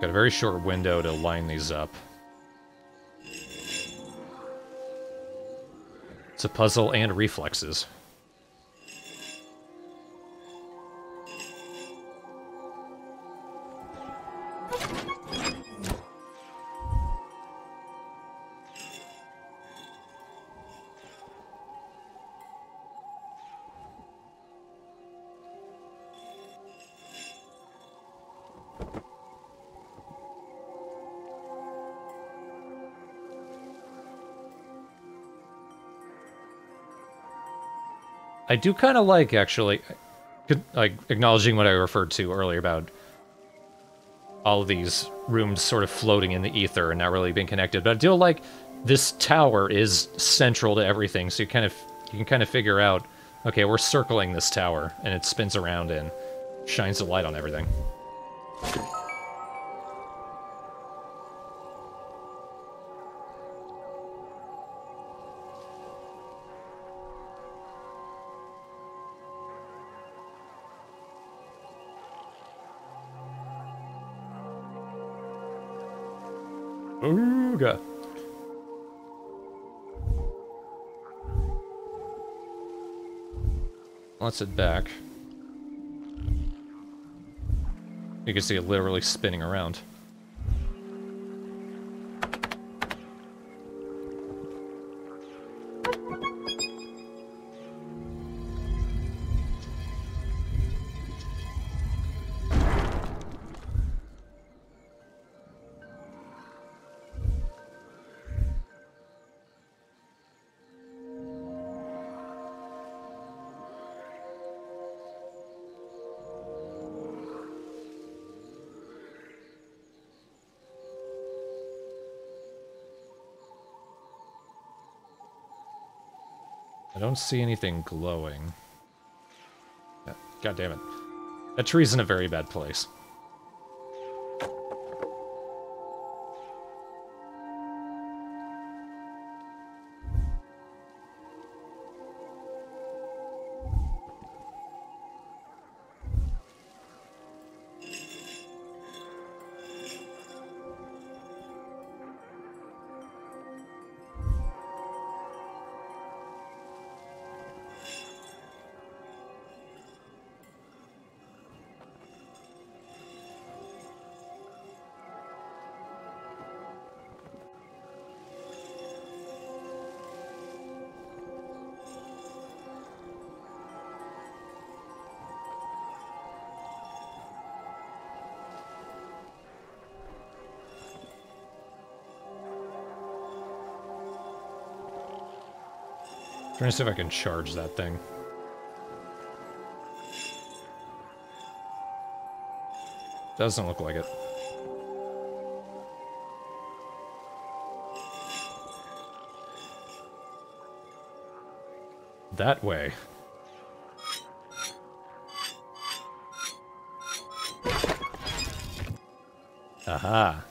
[SPEAKER 1] Got a very short window to line these up. It's a puzzle and reflexes. I do kind of like, actually, like, acknowledging what I referred to earlier about all of these rooms sort of floating in the ether and not really being connected, but I do like this tower is central to everything, so you can kind of figure out, okay, we're circling this tower, and it spins around and shines the light on everything. Ooga. Let's head back. You can see it literally spinning around. I don't see anything glowing. God damn it. That tree's in a very bad place. Trying to see if I can charge that thing. Doesn't look like it. That way. Aha.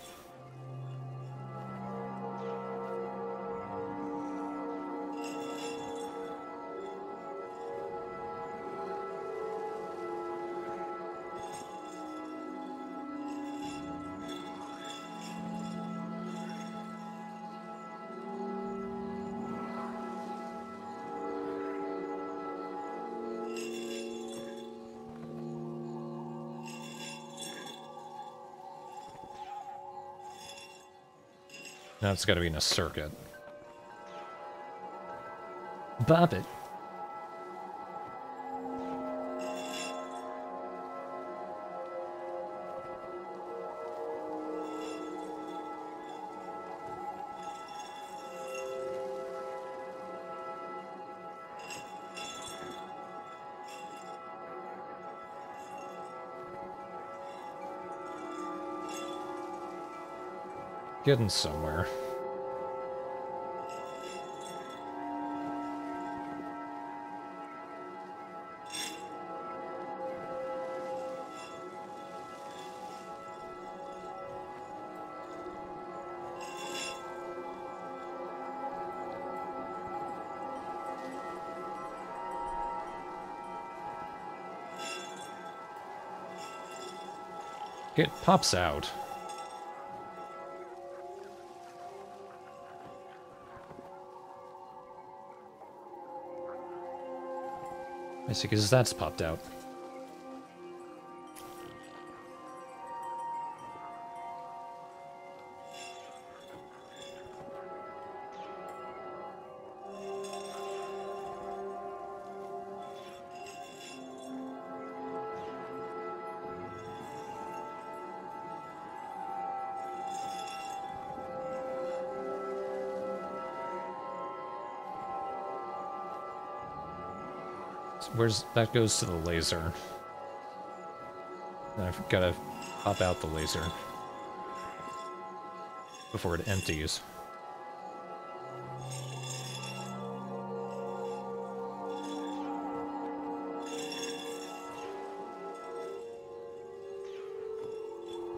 [SPEAKER 1] Now it's got to be in a circuit. Bop it. Getting somewhere. It pops out. I see, because that's popped out. Where's that goes to the laser. And I've got to pop out the laser before it empties.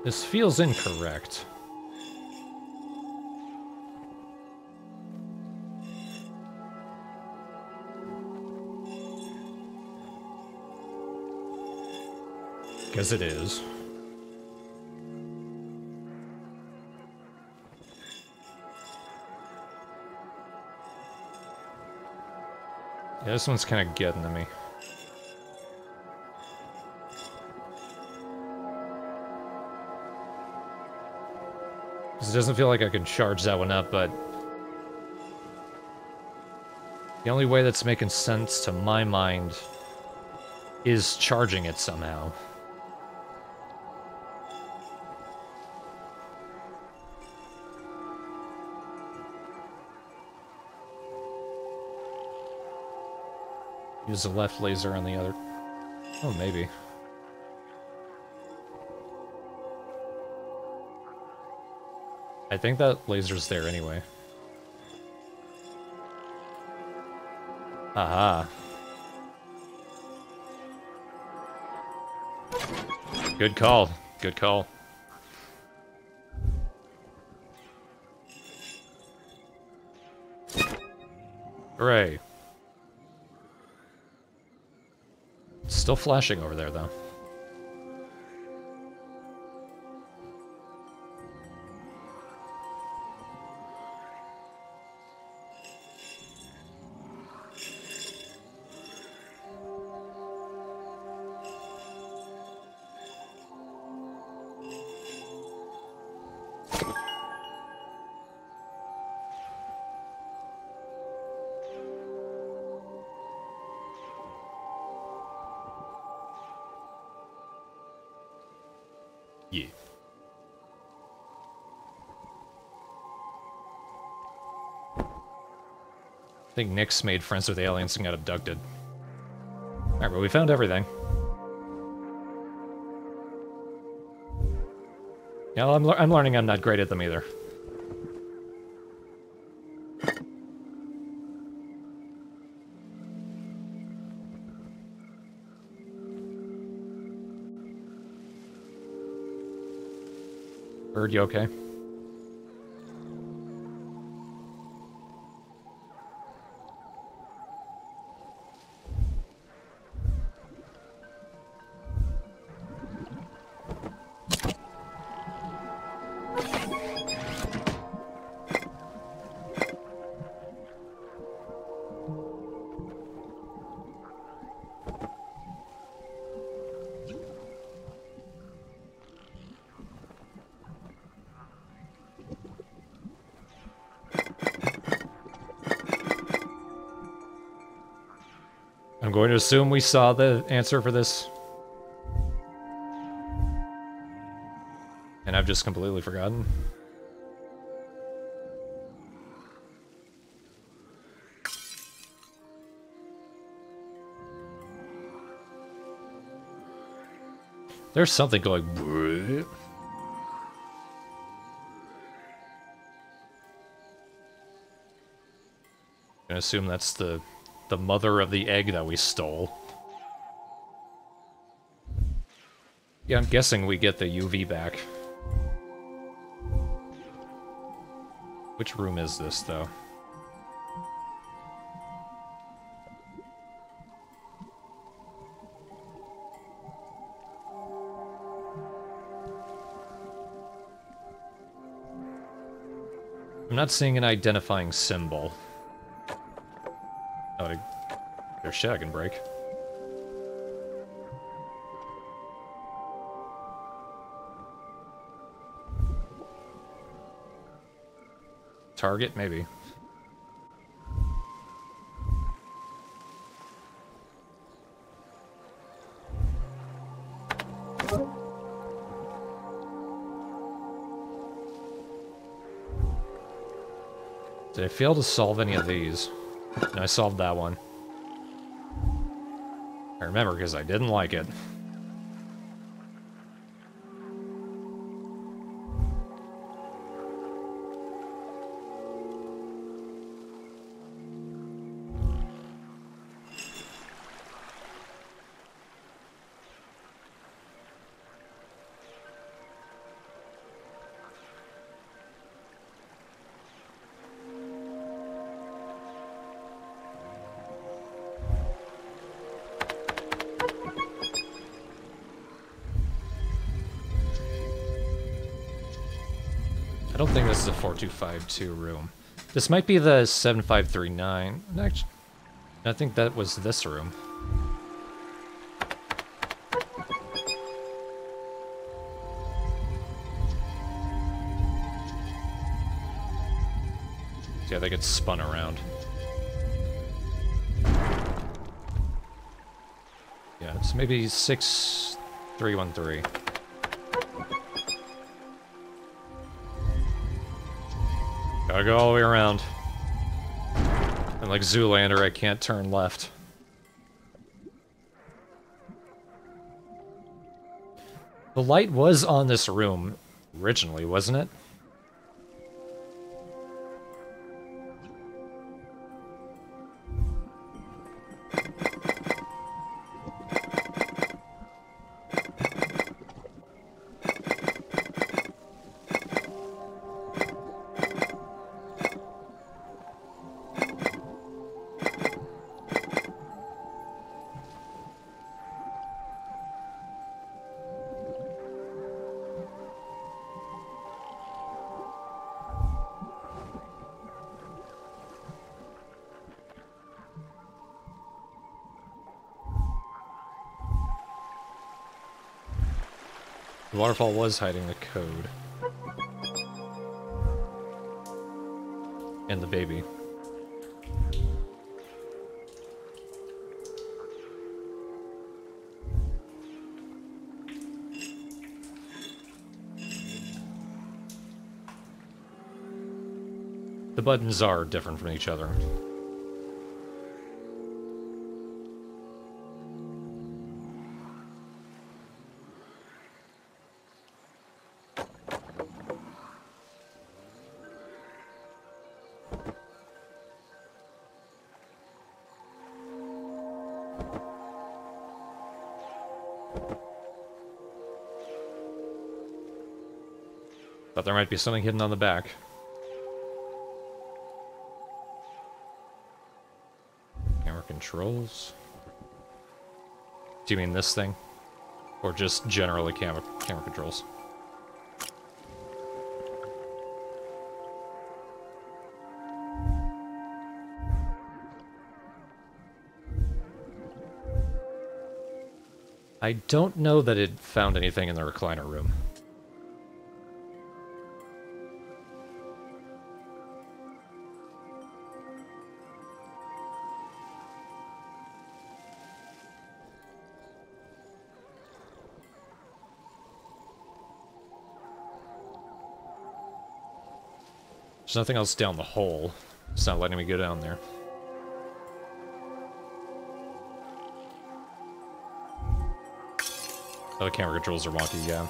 [SPEAKER 1] This feels incorrect. Because it is. Yeah, this one's kind of getting to me. Because it doesn't feel like I can charge that one up, but the only way that's making sense to my mind is charging it somehow. Use the left laser on the other. Oh, maybe. I think that laser's there anyway. Aha. Good call. Good call. Hooray. Still flashing over there, though. Yeah. I think Nyx made friends with aliens and got abducted. Alright, but we found everything. Yeah, I'm learning I'm not great at them either. Bird, you okay? I'm going to assume we saw the answer for this. And I've just completely forgotten. There's something going... I assume that's the mother of the egg that we stole. Yeah, I'm guessing we get the UV back. Which room is this, though? not seeing an identifying symbol. Oh, there's shit I can break. Target, maybe. Did I fail to solve any of these? No, I solved that one. I remember because I didn't like it. I don't think this is a 4252 room. This might be the 7539. Actually, I think that was this room. Yeah, they get spun around. Yeah, it's maybe 6313. Gotta go all the way around. And like Zoolander, I can't turn left. The light was on this room originally, wasn't it? The waterfall was hiding the code. And the baby. The buttons are different from each other. Thought there might be something hidden on the back. Camera controls. Do you mean this thing? Or just generally camera controls? I don't know that it found anything in the recliner room. There's nothing else down the hole. It's not letting me go down there. Oh, the camera controls are wonky, yeah.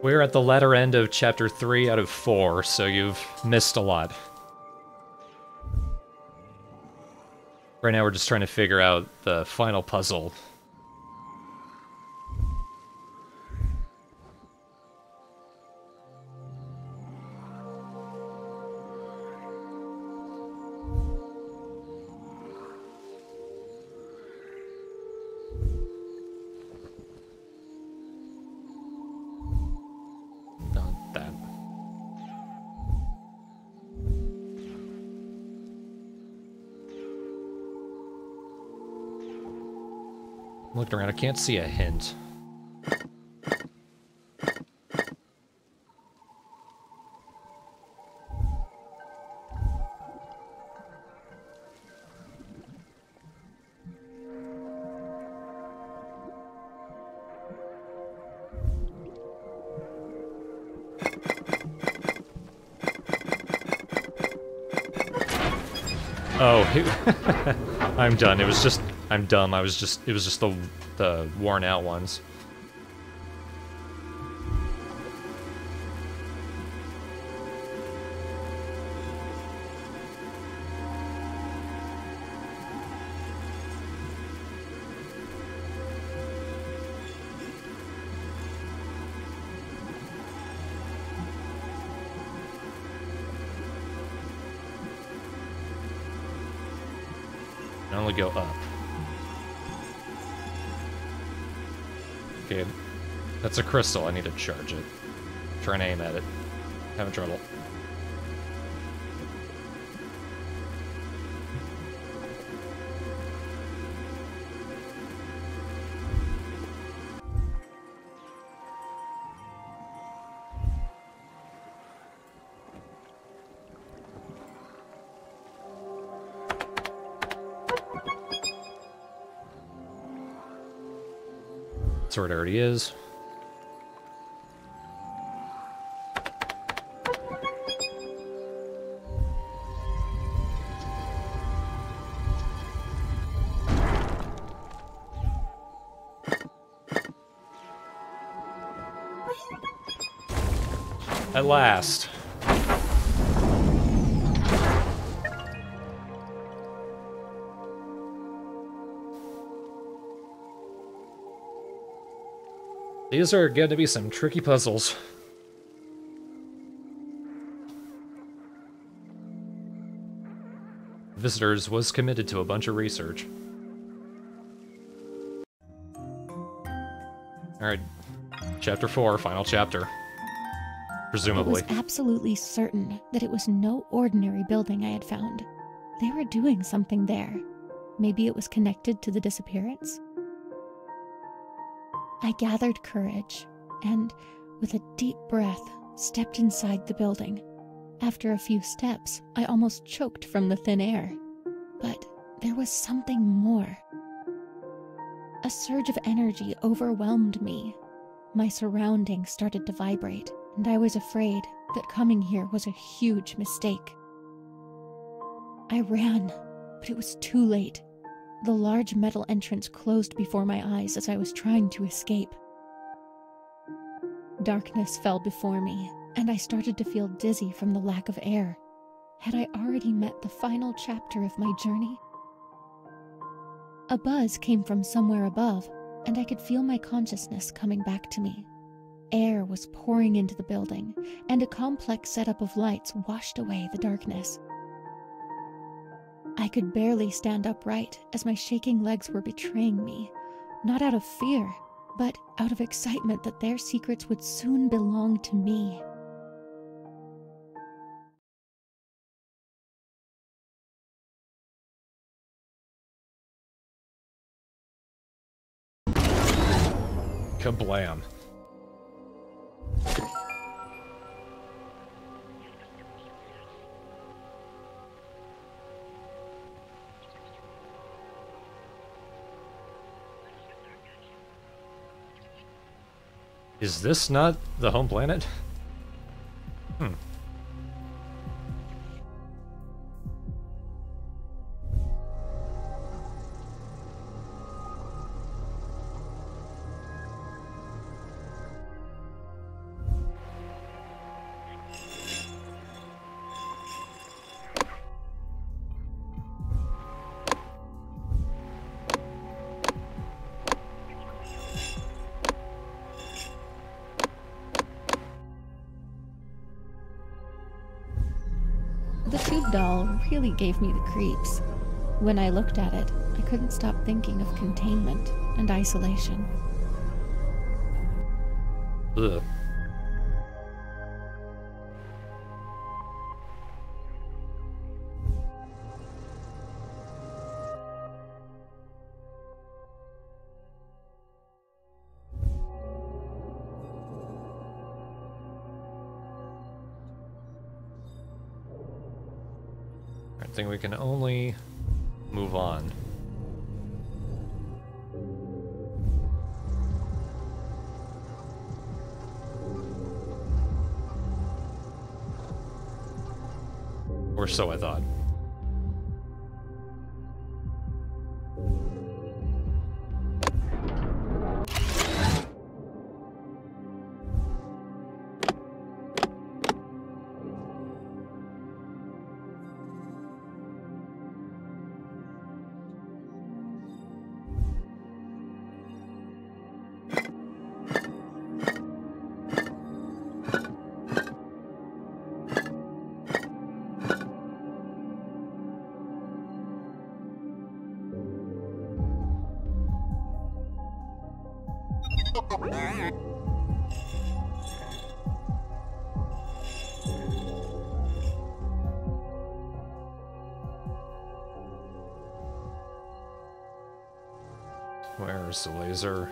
[SPEAKER 1] We're at the latter end of chapter 3 out of 4, so you've missed a lot. Right now we're just trying to figure out the final puzzle. Looking around, I can't see a hint. Oh, I'm done. It was just, I'm dumb. It was just the worn out ones. I only go up. Okay, that's a crystal. I need to charge it. Try and aim at it. Having trouble. That's where it already is. At last. These are going to be some tricky puzzles. Visitors was committed to a bunch of research. Alright, chapter 4, final chapter. Presumably.
[SPEAKER 2] I was absolutely certain that it was no ordinary building I had found. They were doing something there. Maybe it was connected to the disappearance? I gathered courage and, with a deep breath, stepped inside the building. After a few steps, I almost choked from the thin air. But there was something more. A surge of energy overwhelmed me. My surroundings started to vibrate, and I was afraid that coming here was a huge mistake. I ran, but it was too late. The large metal entrance closed before my eyes as I was trying to escape. Darkness fell before me, and I started to feel dizzy from the lack of air. Had I already met the final chapter of my journey? A buzz came from somewhere above, and I could feel my consciousness coming back to me. Air was pouring into the building, and a complex setup of lights washed away the darkness. I could barely stand upright as my shaking legs were betraying me, not out of fear, but out of excitement that their secrets would soon belong to me.
[SPEAKER 1] Kablam. Is this not the home planet? Hmm.
[SPEAKER 2] The tube doll really gave me the creeps. When I looked at it, I couldn't stop thinking of containment and isolation.
[SPEAKER 1] Ugh. I think we can only move on. Or so I thought. Where's the laser?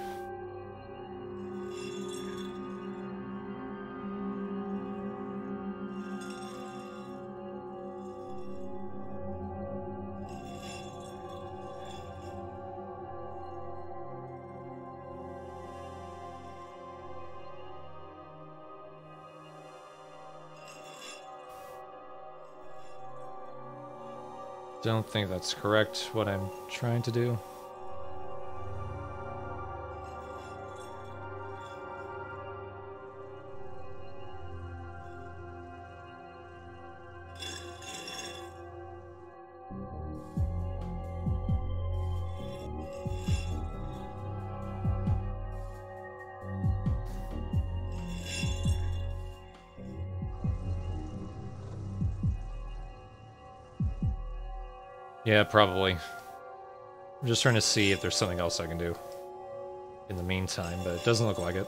[SPEAKER 1] Don't think that's correct, what I'm trying to do. Yeah, probably. I'm just trying to see if there's something else I can do in the meantime, but it doesn't look like it.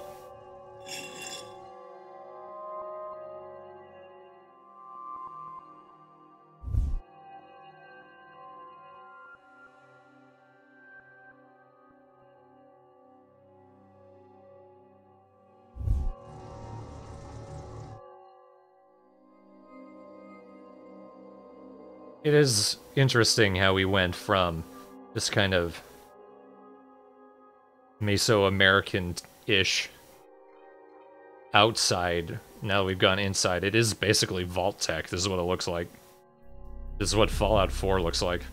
[SPEAKER 1] It is interesting how we went from this kind of Mesoamerican-ish outside, now we've gone inside. It is basically Vault-Tec, this is what it looks like. This is what Fallout 4 looks like.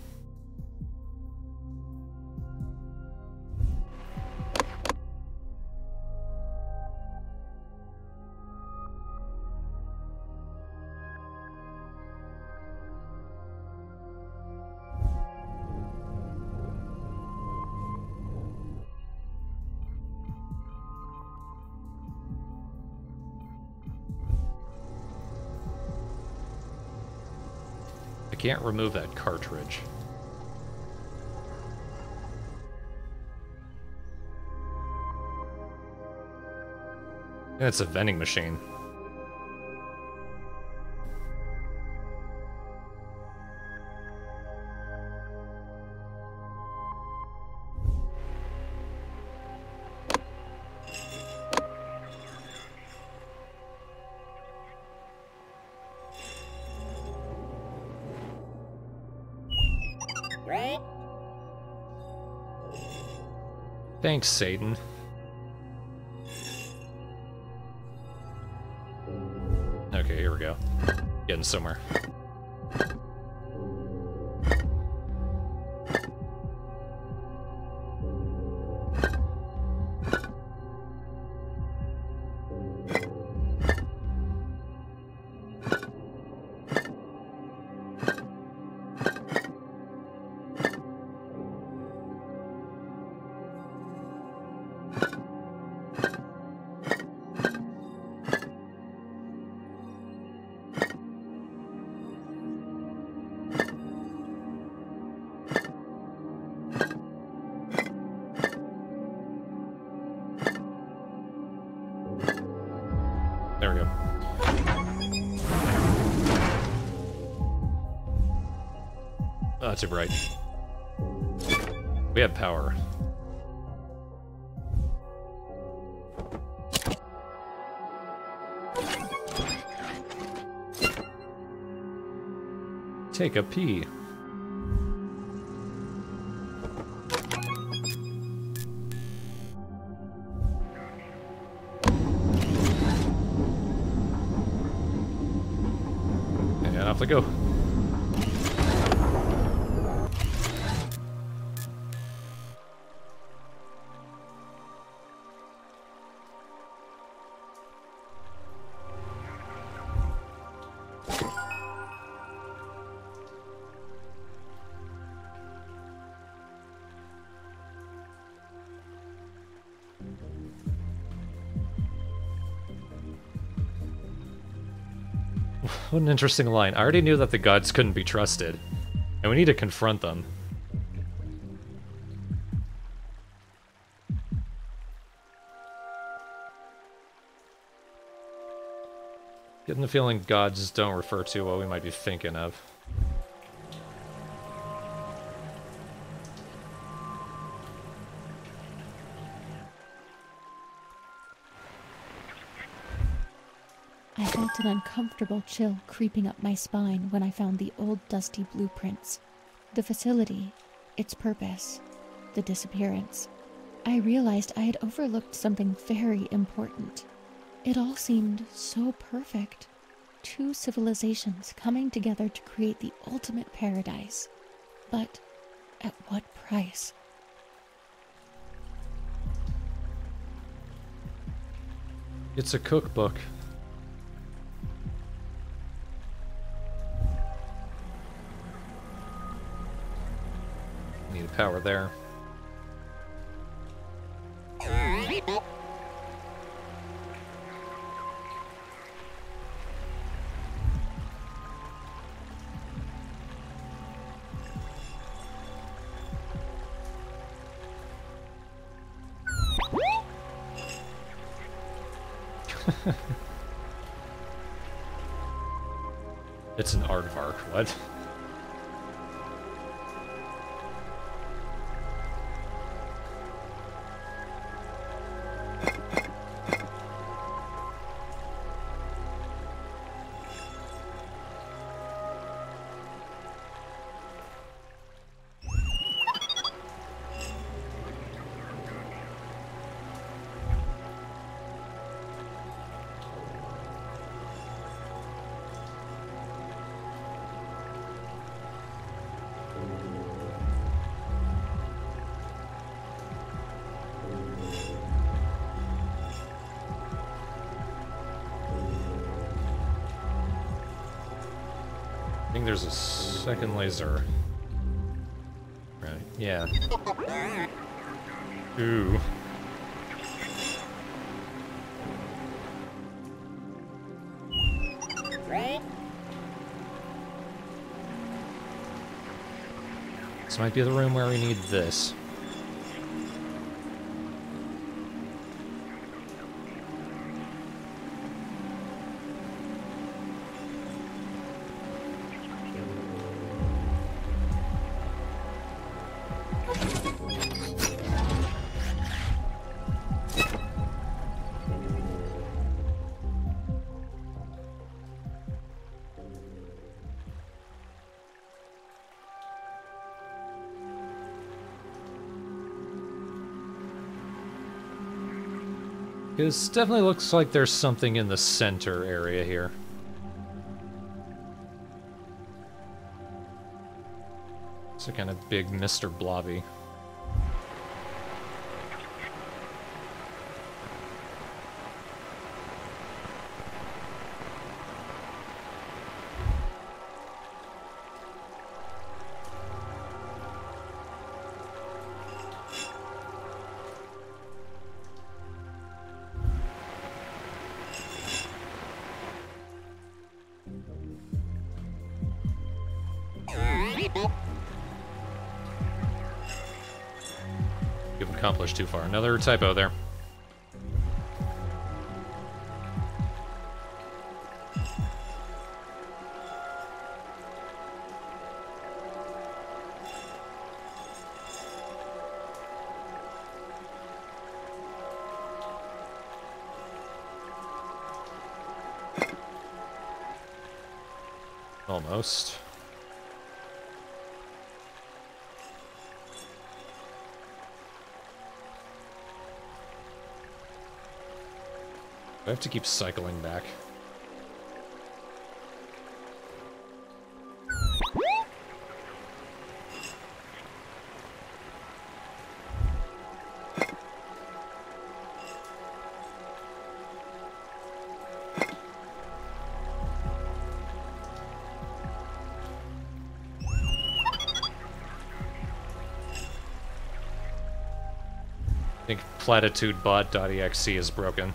[SPEAKER 1] I can't remove that cartridge. And it's a vending machine. Thanks, Satan. Okay, here we go. Getting somewhere. There we go. Oh, too bright. We have power. Take a pee. And off we go. What an interesting line. I already knew that the gods couldn't be trusted, and we need to confront them. Getting the feeling gods don't refer to what we might be thinking of.
[SPEAKER 2] I felt an uncomfortable chill creeping up my spine when I found the old dusty blueprints. The facility, its purpose, the disappearance. I realized I had overlooked something very important. It all seemed so perfect. Two civilizations coming together to create the ultimate paradise. But at what price?
[SPEAKER 1] It's a cookbook. Need power there. It's an aardvark, what? I think there's a second laser. Right, yeah. Ooh. This might be the room where we need this. This definitely looks like there's something in the center area here. It's a kind of big Mr. Blobby. You've accomplished too far. Another typo there. Almost. I have to keep cycling back. I think platitudebot.exe is broken.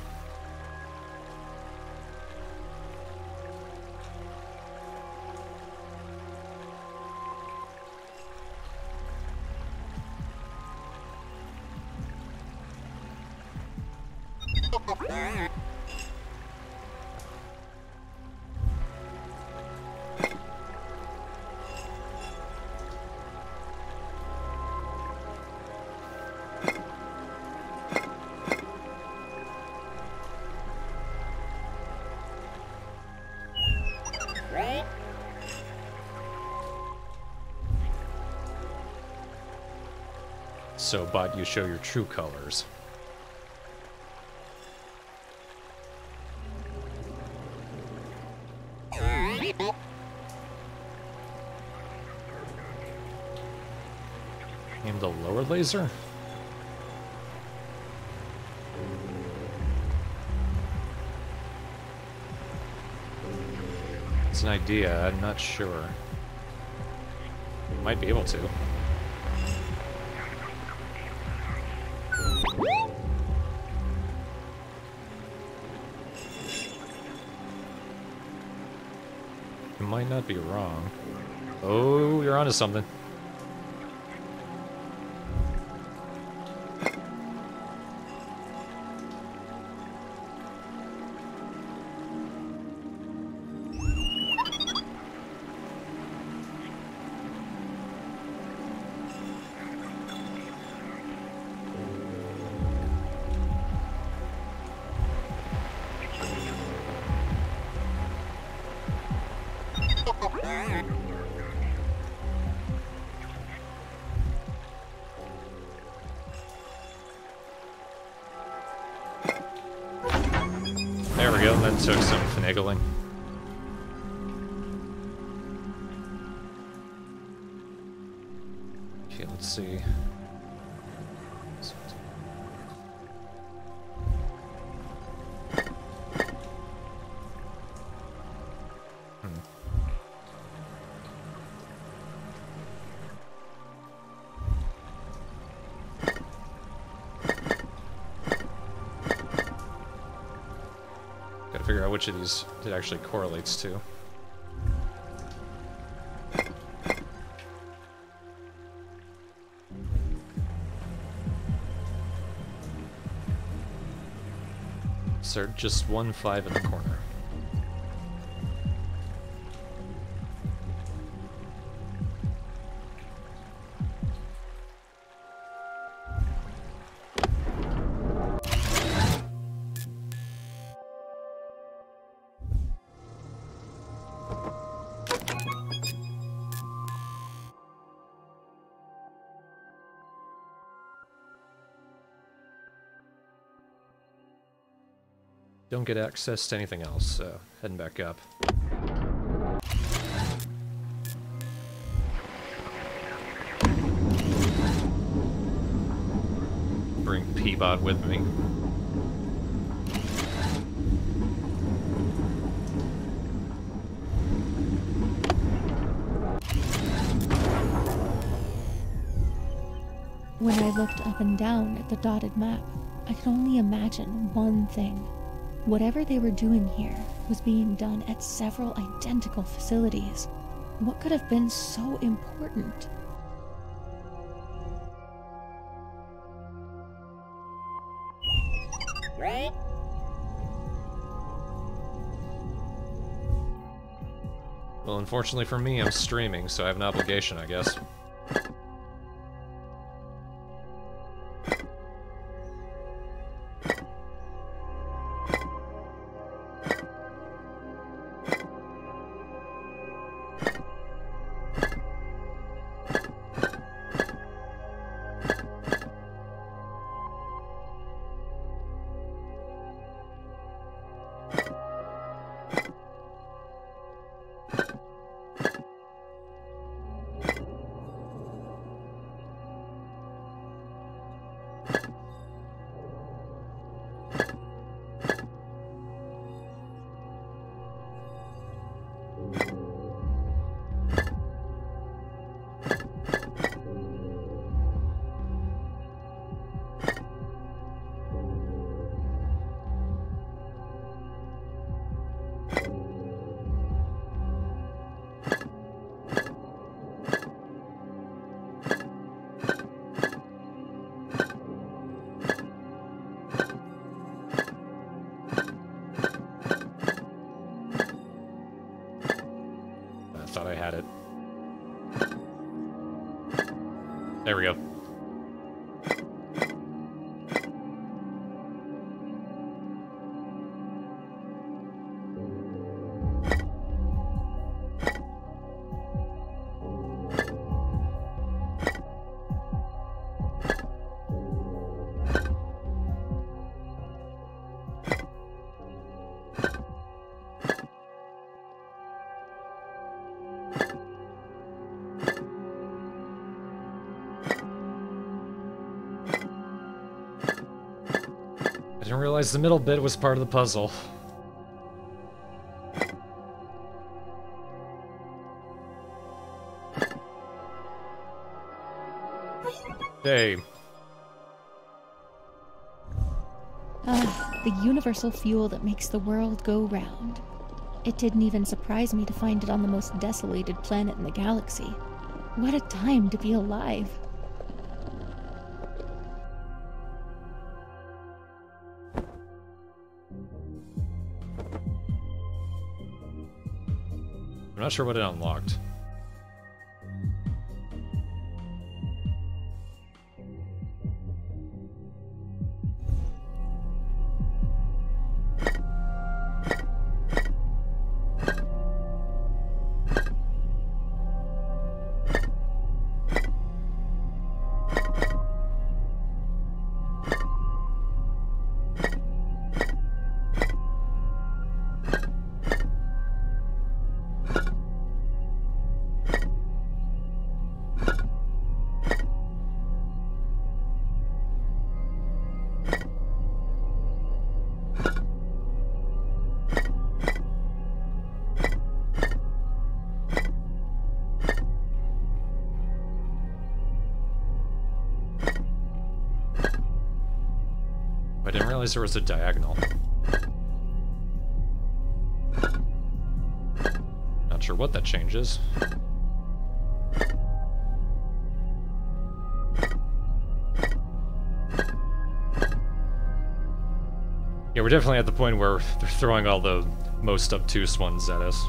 [SPEAKER 1] So, bot, you show your true colors. Aim the lower laser? It's an idea, I'm not sure. Might be able to. You might not be wrong. Oh, you're onto something. There we go, that took some finagling. Okay, let's see. Gotta figure out which of these it actually correlates to. So just 1 5 in the corner. Don't get access to anything else, so heading back up. Bring P-Bot with me.
[SPEAKER 2] When I looked up and down at the dotted map, I could only imagine one thing. Whatever they were doing here was being done at several identical facilities. What could have been so important?
[SPEAKER 1] Well, unfortunately for me, I'm streaming, so I have an obligation, I guess. There we go. I didn't realize the middle bit was part of the puzzle. Hey.
[SPEAKER 2] The universal fuel that makes the world go round. It didn't even surprise me to find it on the most desolated planet in the galaxy. What a time to be alive.
[SPEAKER 1] I'm not sure what it unlocked. I didn't realize there was a diagonal. Not sure what that changes. Yeah, we're definitely at the point where they're throwing all the most obtuse ones at us.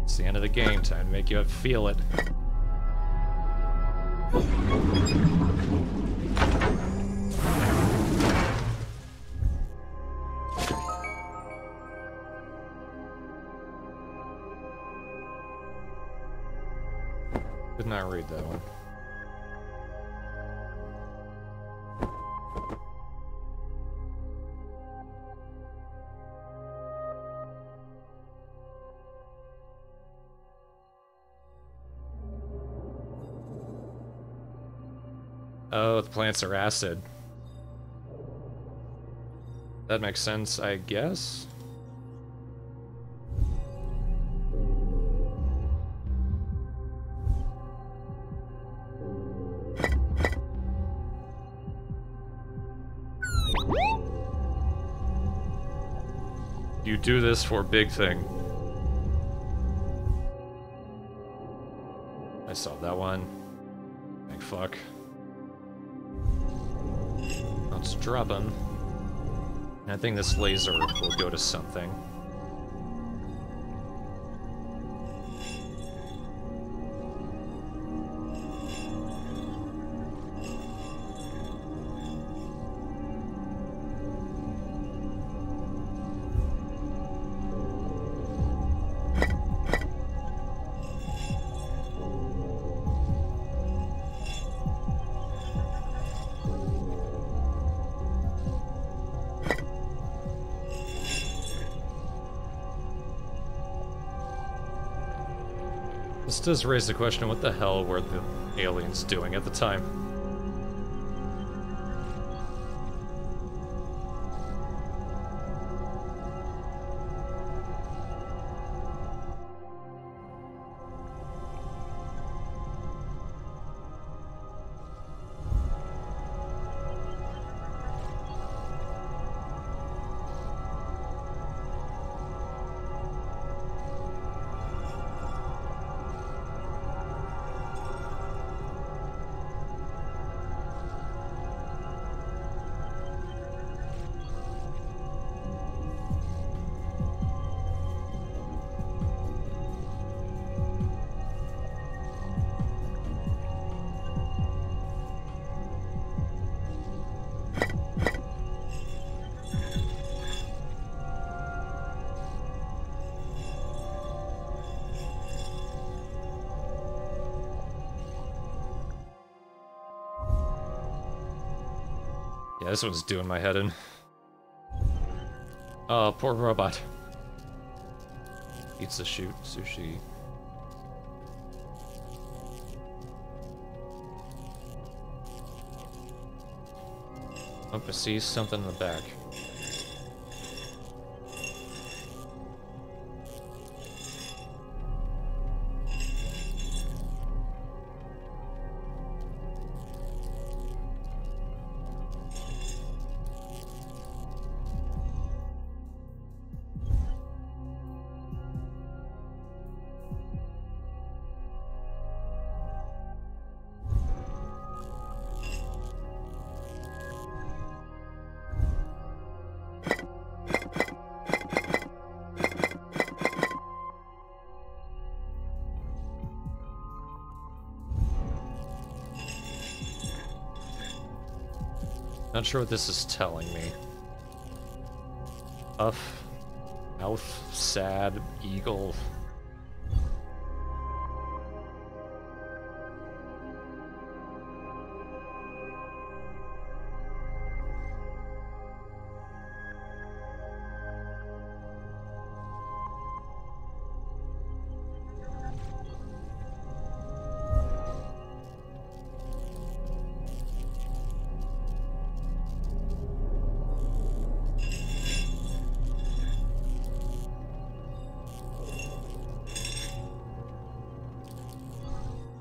[SPEAKER 1] It's the end of the game, time to make you feel it. Did not read that one. Oh, the plants are acid. That makes sense, I guess. You do this for big thing. I solved that one. Thank fuck. Let's drop him. I think this laser will go to something. This does raise the question of what the hell were the aliens doing at the time? Yeah, this one's doing my head in. Oh, poor robot. Eats the shoot sushi. Oh, I see something in the back. Not sure what this is telling me. Puff, mouth, sad, eagle.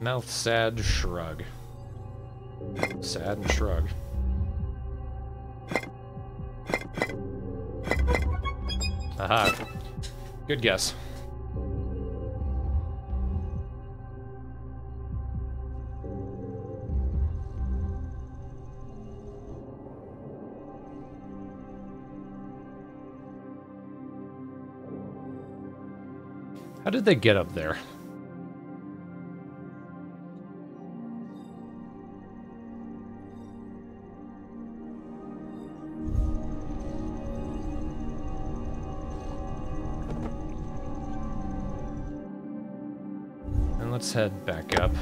[SPEAKER 1] Mouth, sad, shrug. Sad and shrug. Aha. Good guess. How did they get up there? Let's head back up.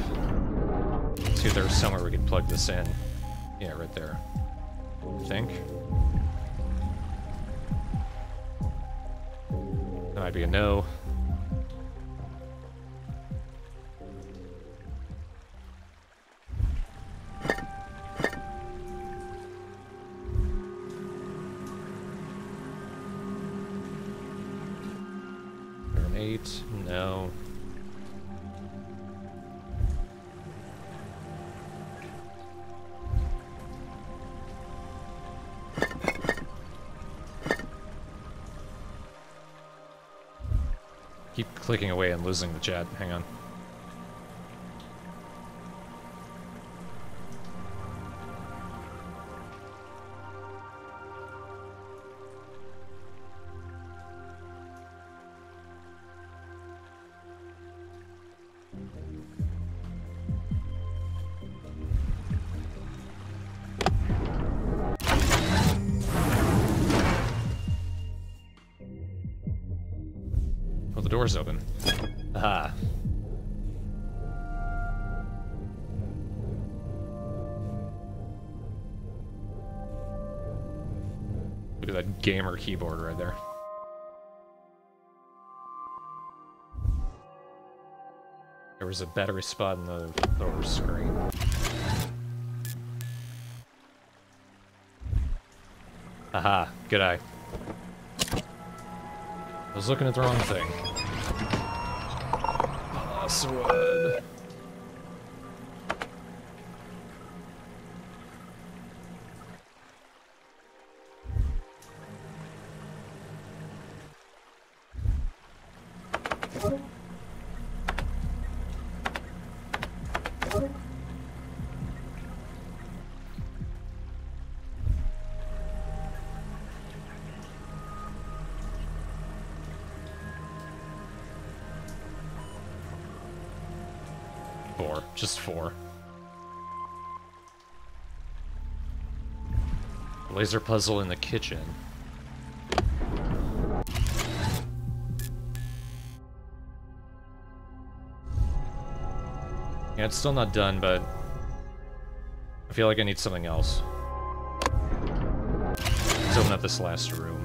[SPEAKER 1] See if there's somewhere we can plug this in. Yeah, right there. I think. That might be a no. Turn 8, no. Keep clicking away and losing the chat. Hang on. The door's open. Aha. Look at that gamer keyboard right there. There was a battery spot in the lower screen. Aha, good eye. I was looking at the wrong thing. Mosswood. Just 4. Laser puzzle in the kitchen. Yeah, it's still not done, but I feel like I need something else. Let's open up this last room.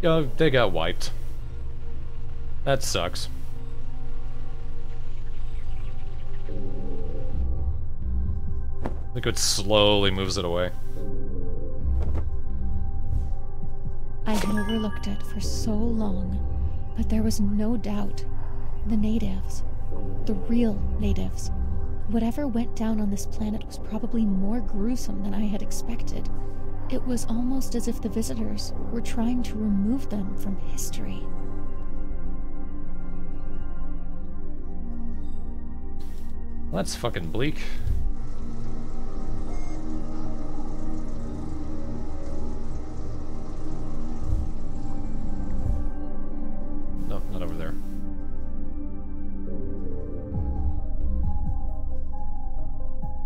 [SPEAKER 1] Oh, they got wiped. That sucks. Liquid slowly moves it away.
[SPEAKER 2] I had overlooked it for so long, but there was no doubt. The natives, the real natives, whatever went down on this planet was probably more gruesome than I had expected. It was almost as if the visitors were trying to remove them from history.
[SPEAKER 1] Well, that's fucking bleak. No, not over there.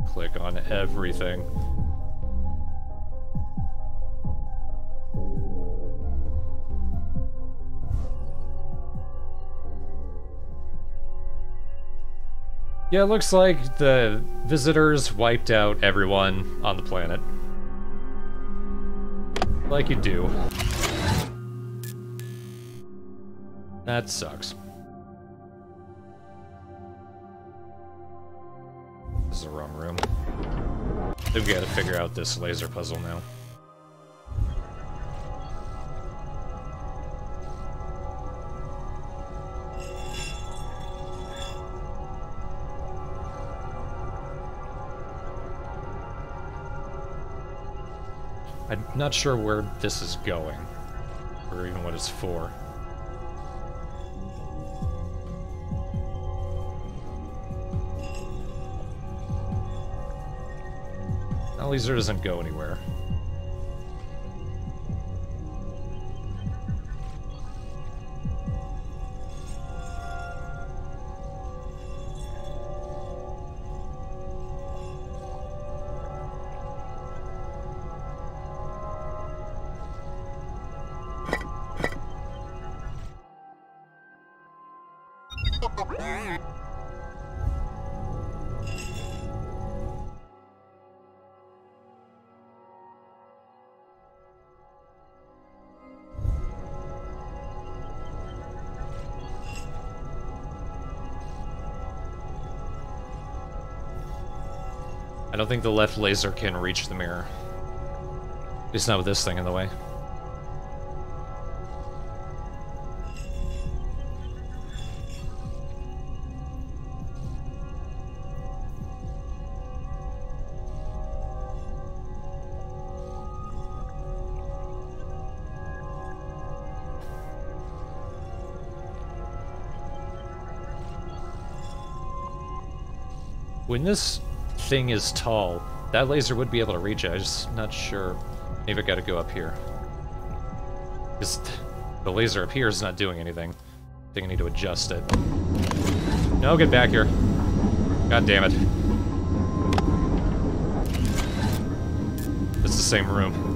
[SPEAKER 1] Click on everything. Yeah, it looks like the visitors wiped out everyone on the planet. Like you do. That sucks. This is the wrong room. We've got to figure out this laser puzzle now. I'm not sure where this is going, or even what it's for. That laser doesn't go anywhere. I don't think the left laser can reach the mirror. At least not with this thing in the way. When this thing is tall, that laser would be able to reach it. I'm just not sure. Maybe I gotta go up here. Because the laser up here is not doing anything. I think I need to adjust it. No, get back here. God damn it. It's the same room.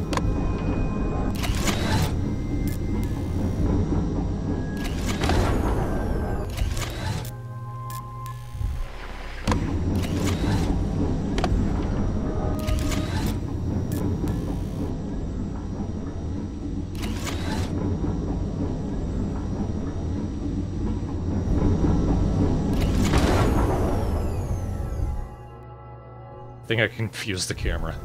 [SPEAKER 1] I think I confused the camera.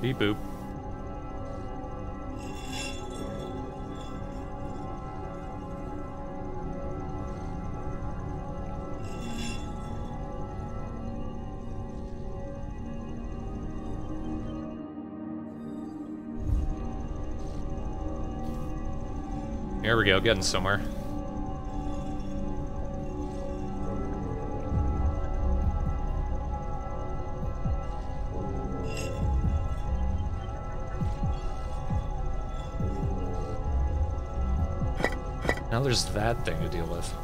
[SPEAKER 1] Beep boop. Here we go, getting somewhere. Now there's that thing to deal with.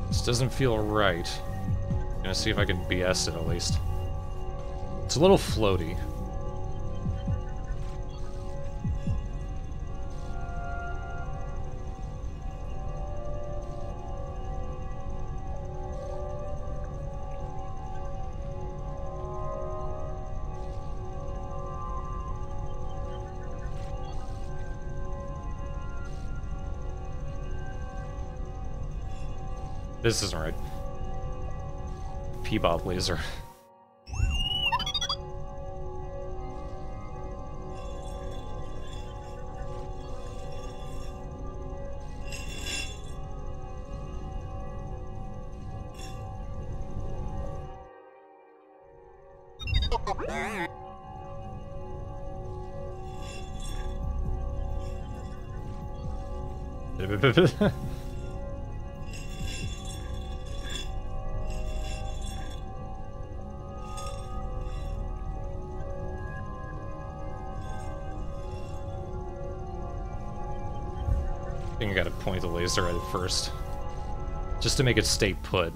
[SPEAKER 1] This doesn't feel right. I'm gonna see if I can BS it at least. It's a little floaty. This isn't right. P-Bot laser. I think I gotta point the laser at it first. Just to make it stay put.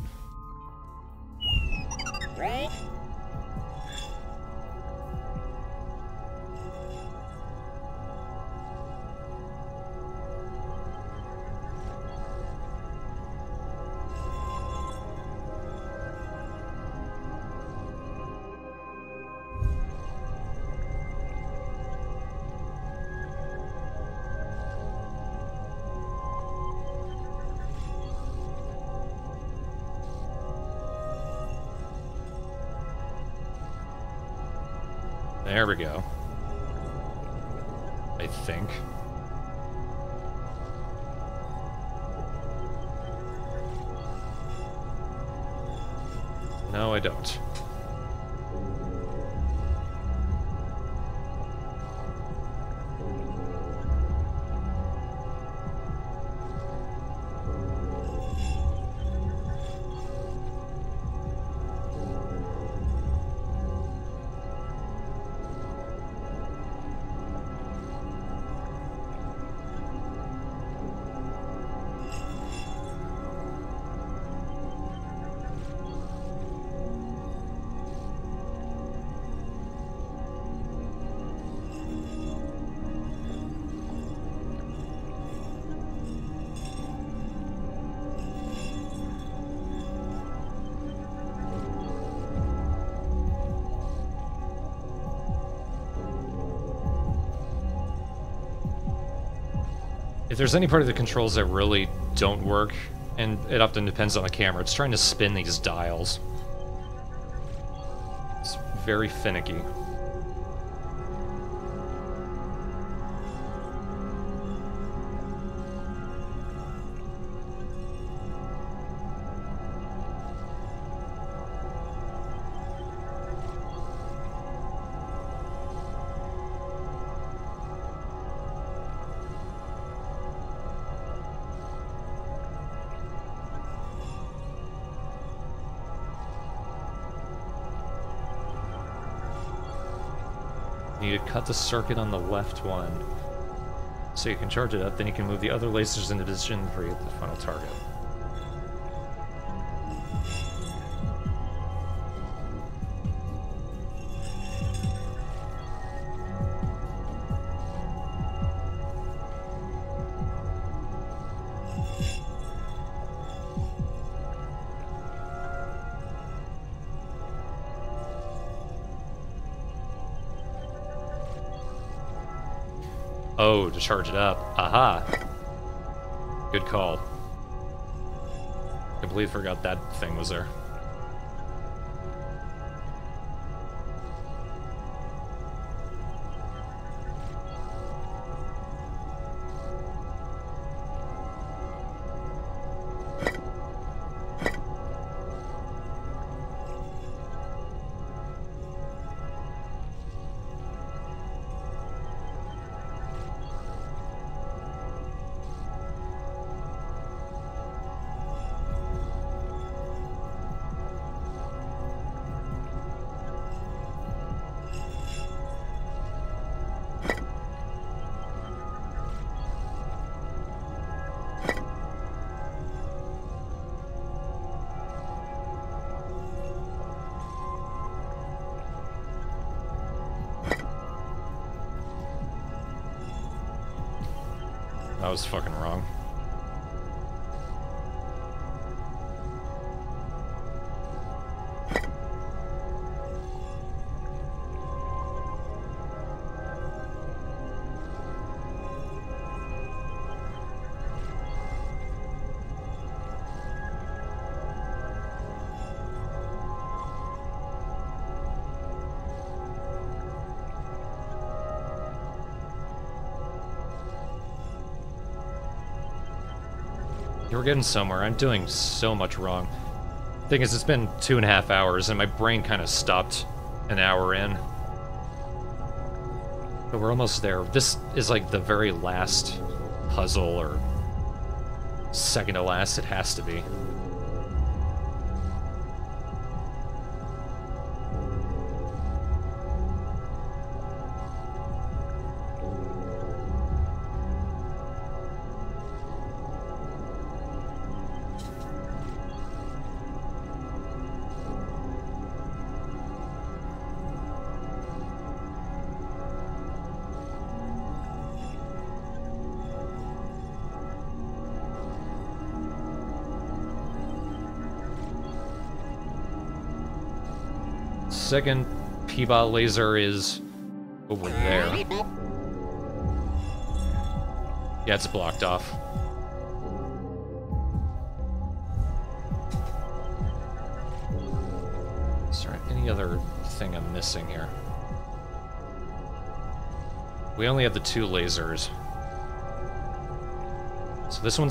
[SPEAKER 1] There we go. I think. No, I don't. If there's any part of the controls that really don't work, and it often depends on the camera, it's trying to spin these dials. It's very finicky. You need to cut the circuit on the left one, so you can charge it up, then you can move the other lasers into position before you hit the final target. Oh, to charge it up. Aha. Good call. Completely forgot that thing was there. That was fucking wrong. We're getting somewhere. I'm doing so much wrong. Thing is, it's been 2.5 hours, and my brain kind of stopped an hour in. But we're almost there. This is like the very last puzzle, or second to last. It has to be. Second P-bot laser is over there. Yeah, it's blocked off. Is there any other thing I'm missing here? We only have the 2 lasers. So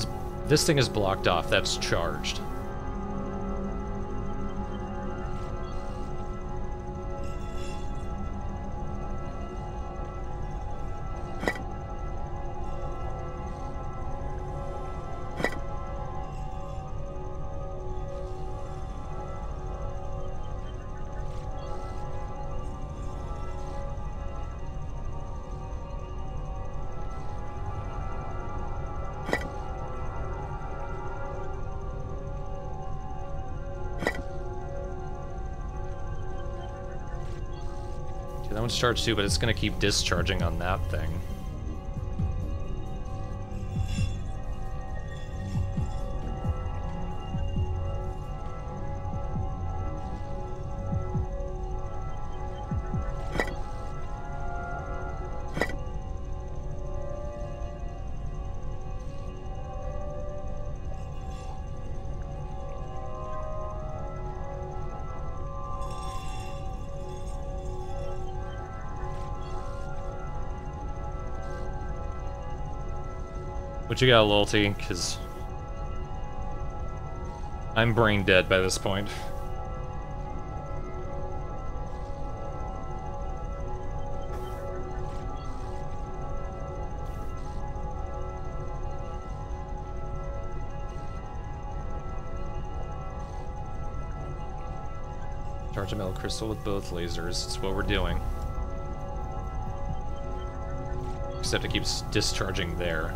[SPEAKER 1] this thing is blocked off, that's charged. That one's charged too, but it's gonna keep discharging on that thing. What you got, Lolty? Because I'm brain dead by this point. Charge a metal crystal with both lasers. It's what we're doing. Except it keeps discharging there.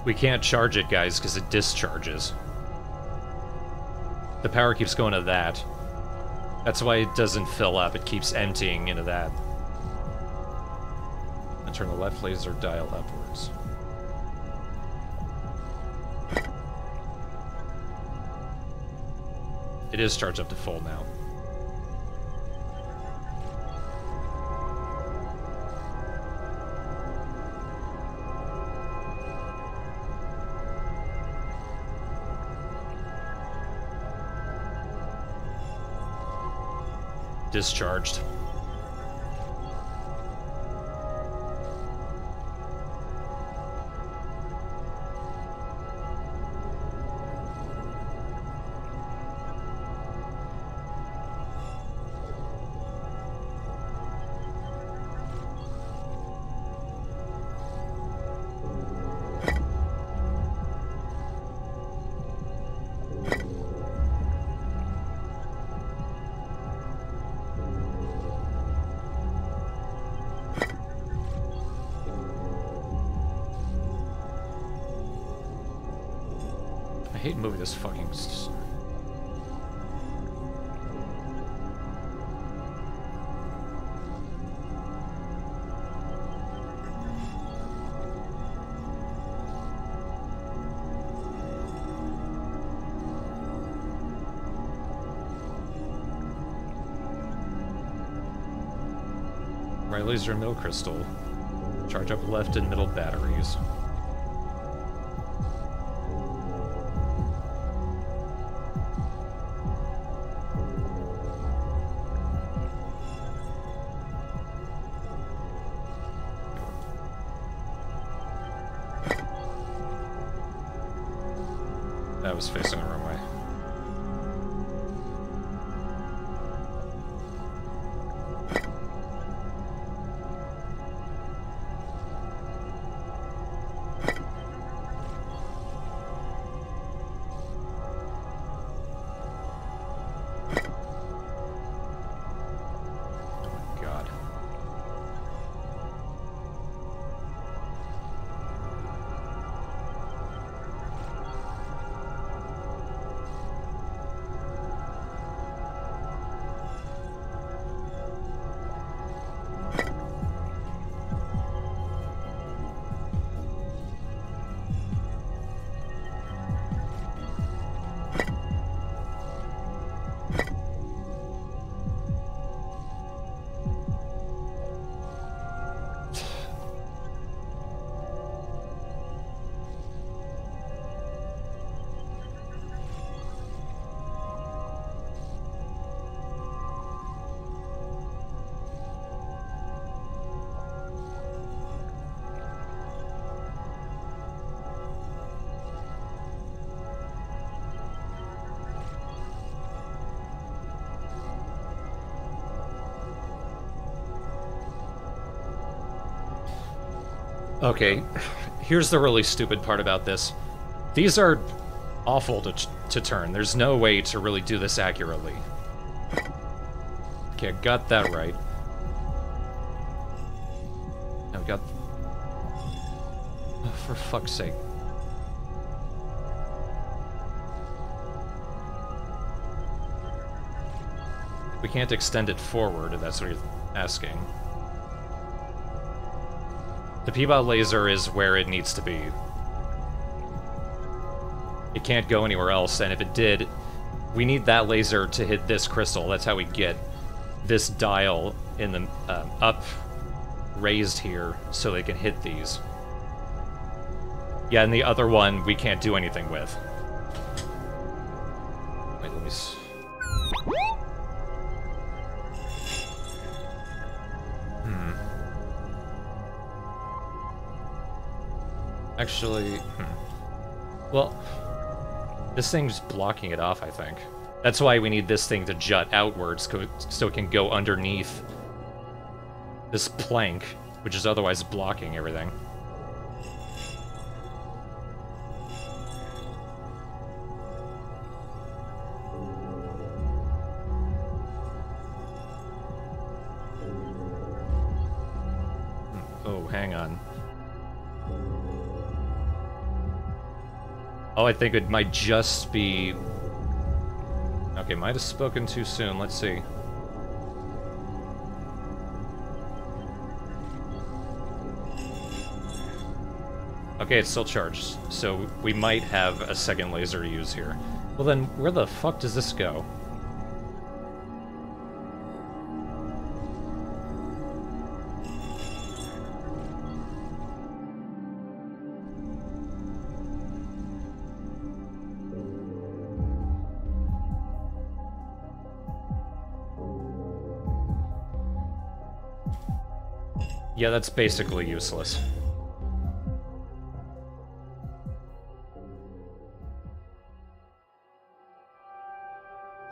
[SPEAKER 1] We can't charge it, guys, because it discharges. The power keeps going to that. That's why it doesn't fill up. It keeps emptying into that. And turn the left laser dial upwards. It is charged up to full now. discharged. I hate moving this fucking... Right laser middle crystal. Charge up left and middle batteries. That was facing the wrong way. God. Okay, here's the really stupid part about this. These are awful to turn. There's no way to really do this accurately. Okay, I got that right. Now we got... Oh, for fuck's sake. We can't extend it forward, if that's what you're asking. The P-Bot laser is where it needs to be. It can't go anywhere else, and if it did, we need that laser to hit this crystal. That's how we get this dial in the up raised here so they can hit these. Yeah, and the other one we can't do anything with. Wait, let me see. Actually, well, this thing's blocking it off, I think. That's why we need this thing to jut outwards, so it can go underneath this plank, which is otherwise blocking everything. Oh, hang on. Oh, I think it might just be... Okay, might have spoken too soon. Let's see. Okay, it's still charged, so we might have a second laser to use here. Well then, where the fuck does this go? Yeah, that's basically useless.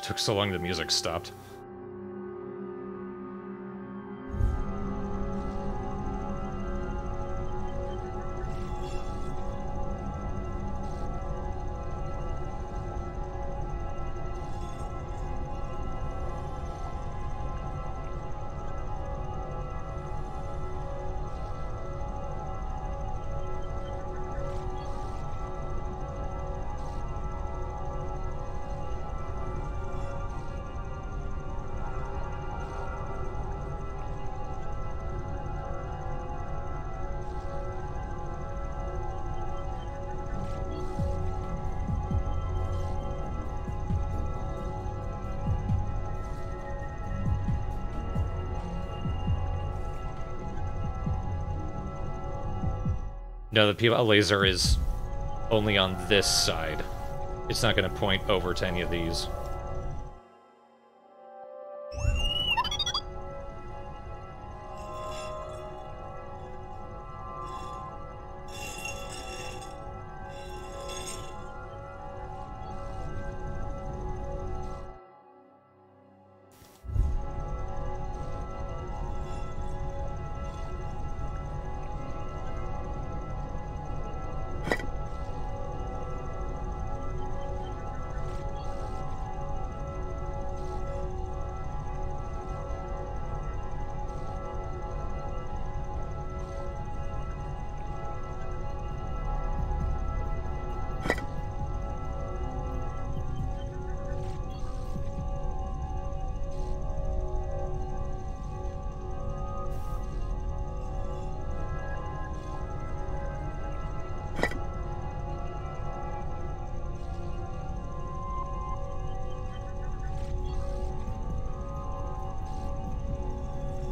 [SPEAKER 1] Took so long the music stopped. No, the Piva laser is only on this side. It's not going to point over to any of these.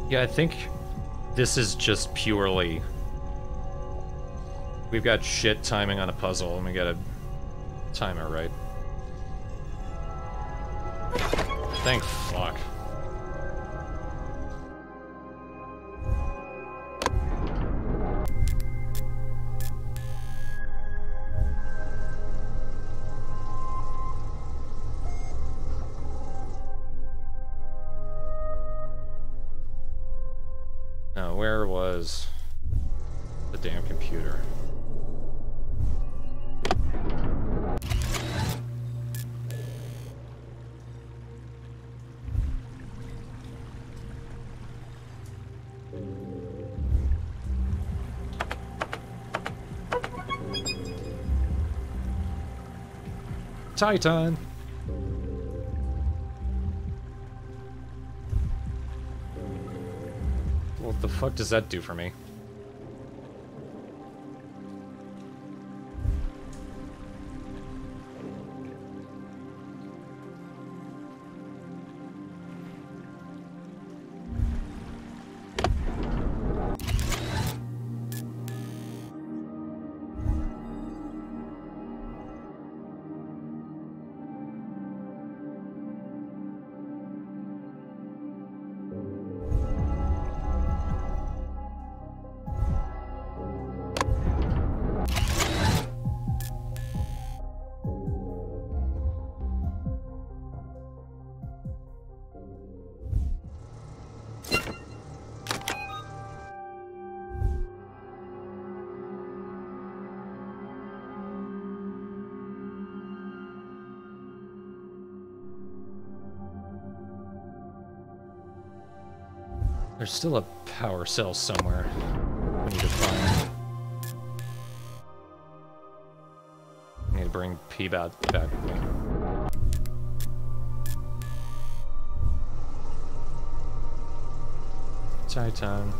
[SPEAKER 1] Yeah, I think this is just purely... We've got shit timing on a puzzle, and we gotta time it right. Thank fuck. Now, where was the damn computer? Titan! What the fuck does that do for me? There's still a power cell somewhere we need to find. I need to bring P-Bat back with me. Titan.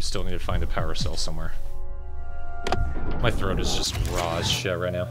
[SPEAKER 1] Still need to find a power cell somewhere. My throat is just raw as shit right now.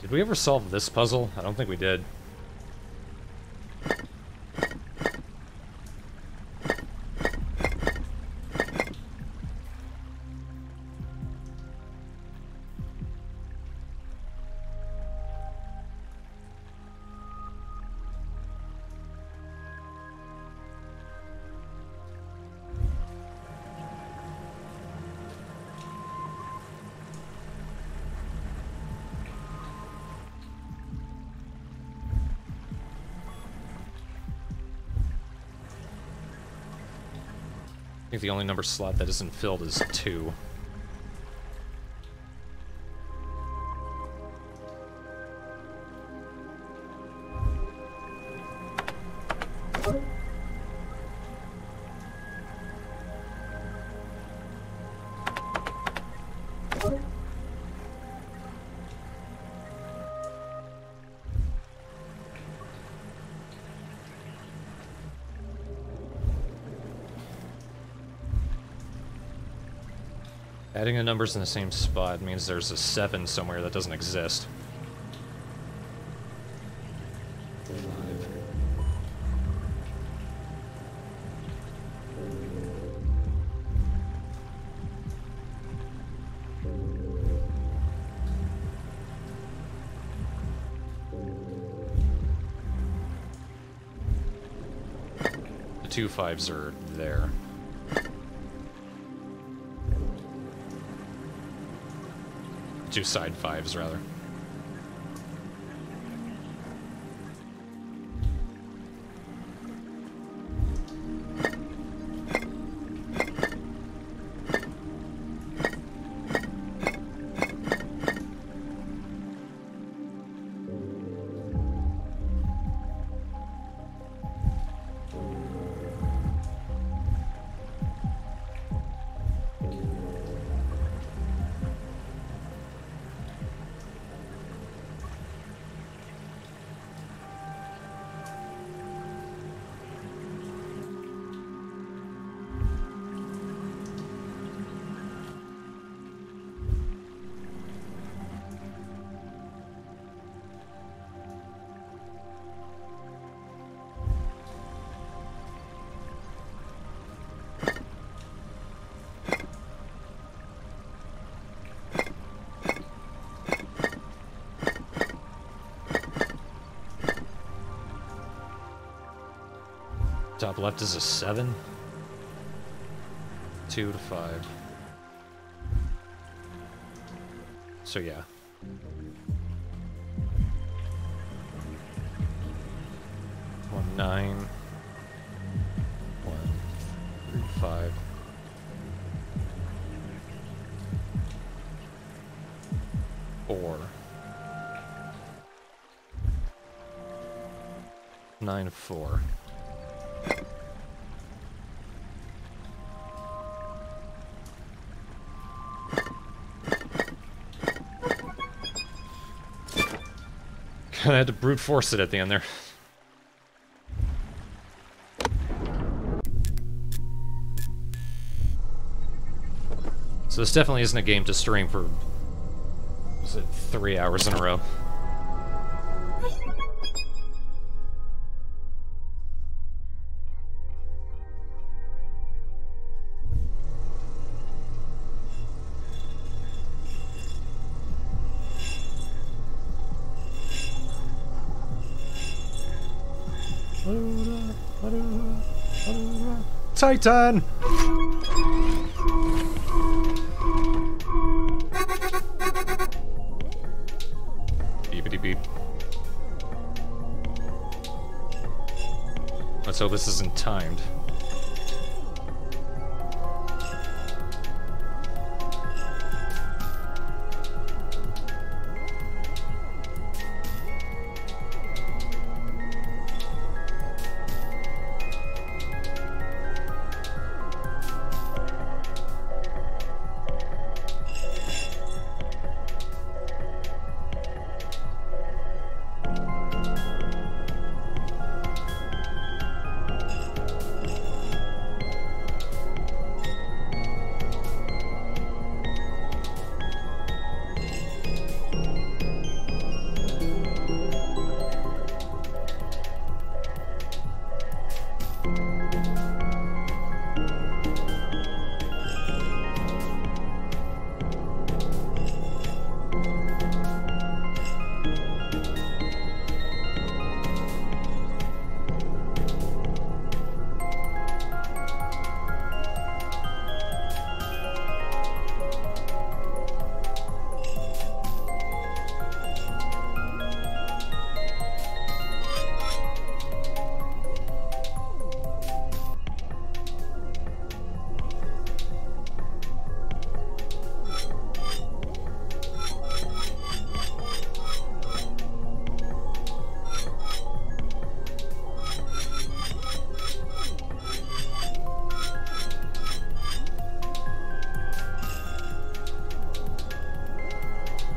[SPEAKER 1] Did we ever solve this puzzle? I don't think we did. I think the only number slot that isn't filled is 2. Adding the numbers in the same spot means there's a 7 somewhere that doesn't exist. The 2 5s are there. Two side 5s, rather. Top left is a 7. 2 to 5. So yeah. 1 9. 1 3 5. 4. 9 4. I had to brute force it at the end there. So this definitely isn't a game to stream for, was it 3 hours in a row? Titan! Beepity beep. Let's hope this isn't timed.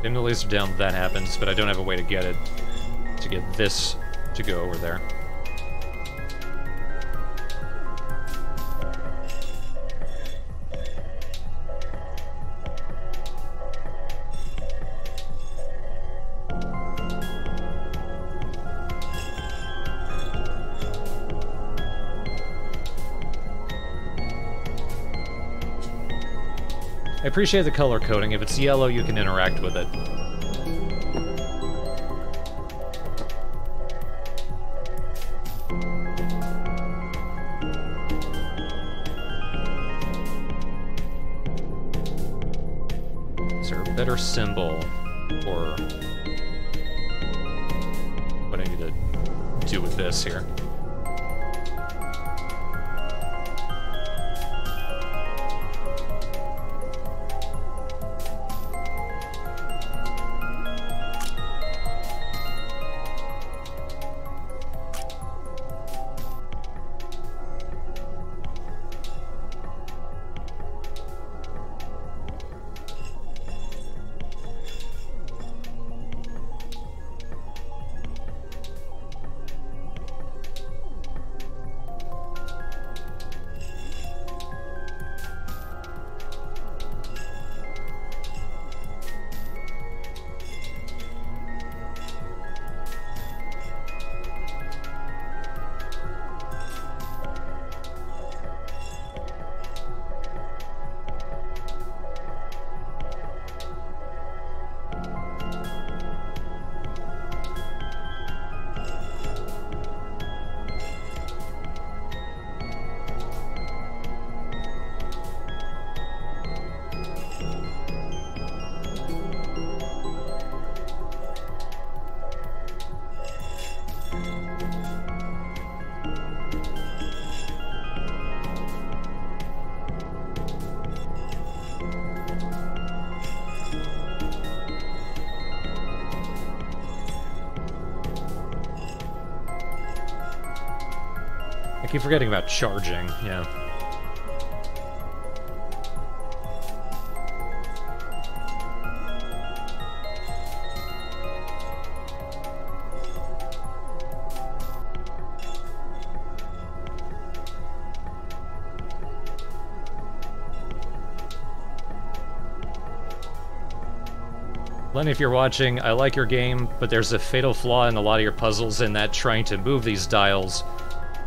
[SPEAKER 1] Dim the laser down, that happens, but I don't have a way to get it, to get this to go over there. I appreciate the color coding. If it's yellow, you can interact with it. Is there a better symbol for what I need to do with this here? I keep forgetting about charging, yeah. Lenny, if you're watching, I like your game, but there's a fatal flaw in a lot of your puzzles in that trying to move these dials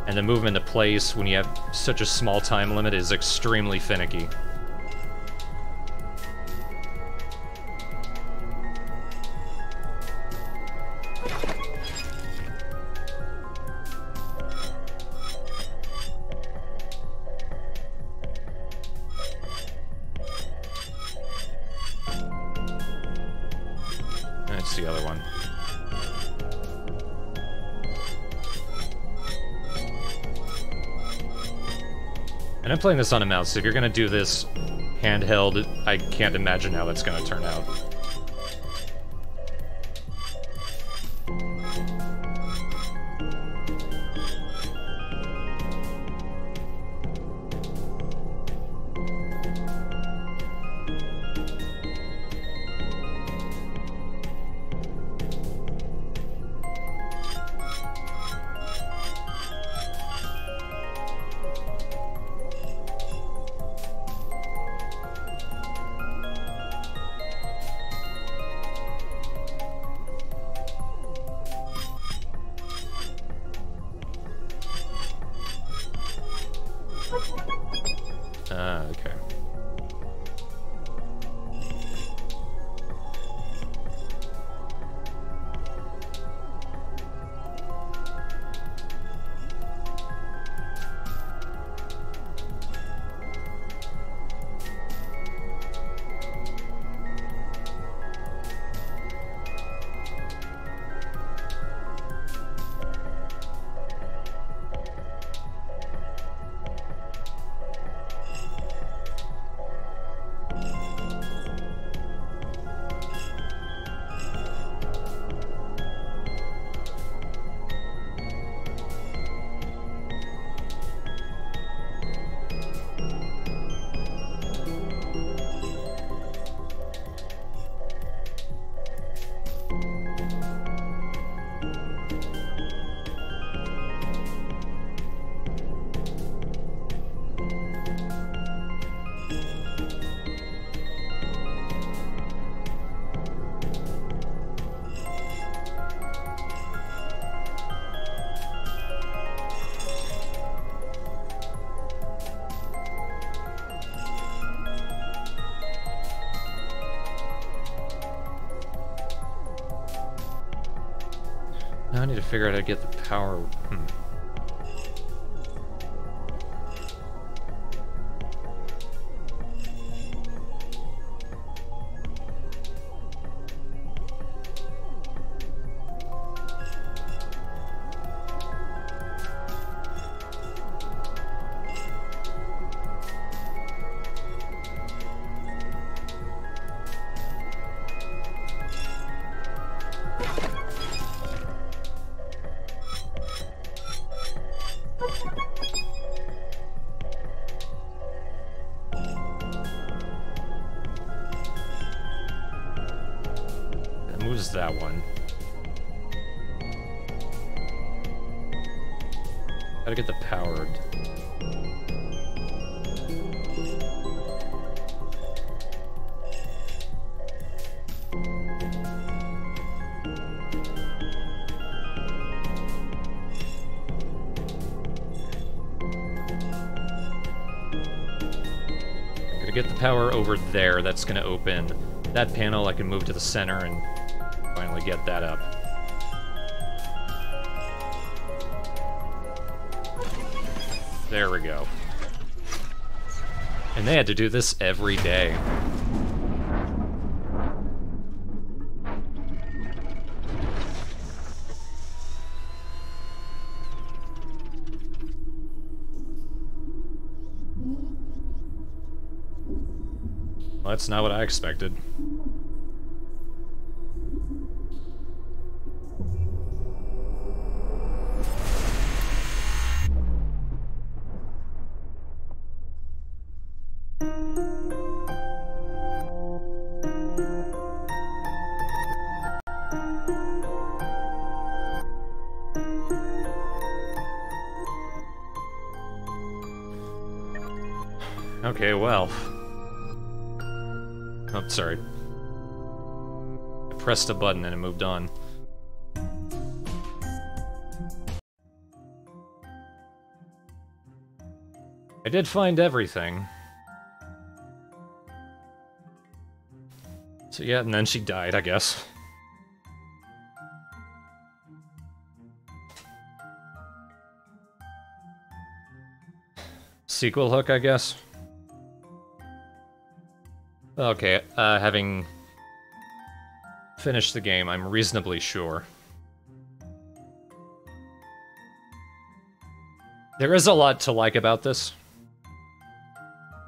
[SPEAKER 1] and the movement to place when you have such a small time limit is extremely finicky. That's the other one. And I'm playing this on a mouse, so if you're gonna do this handheld, I can't imagine how that's gonna turn out. Now I need to figure out how to get the power. That one. Gotta get the powered. Gotta get the power over there. That's gonna open that panel. I can move to the center and finally get that up. There we go. And they had to do this every day. Well, that's not what I expected. Okay, well. Oh, sorry. I pressed a button and it moved on. I did find everything. So yeah, and then she died, I guess. Sequel hook, I guess. Okay, having finished the game, I'm reasonably sure. There is a lot to like about this.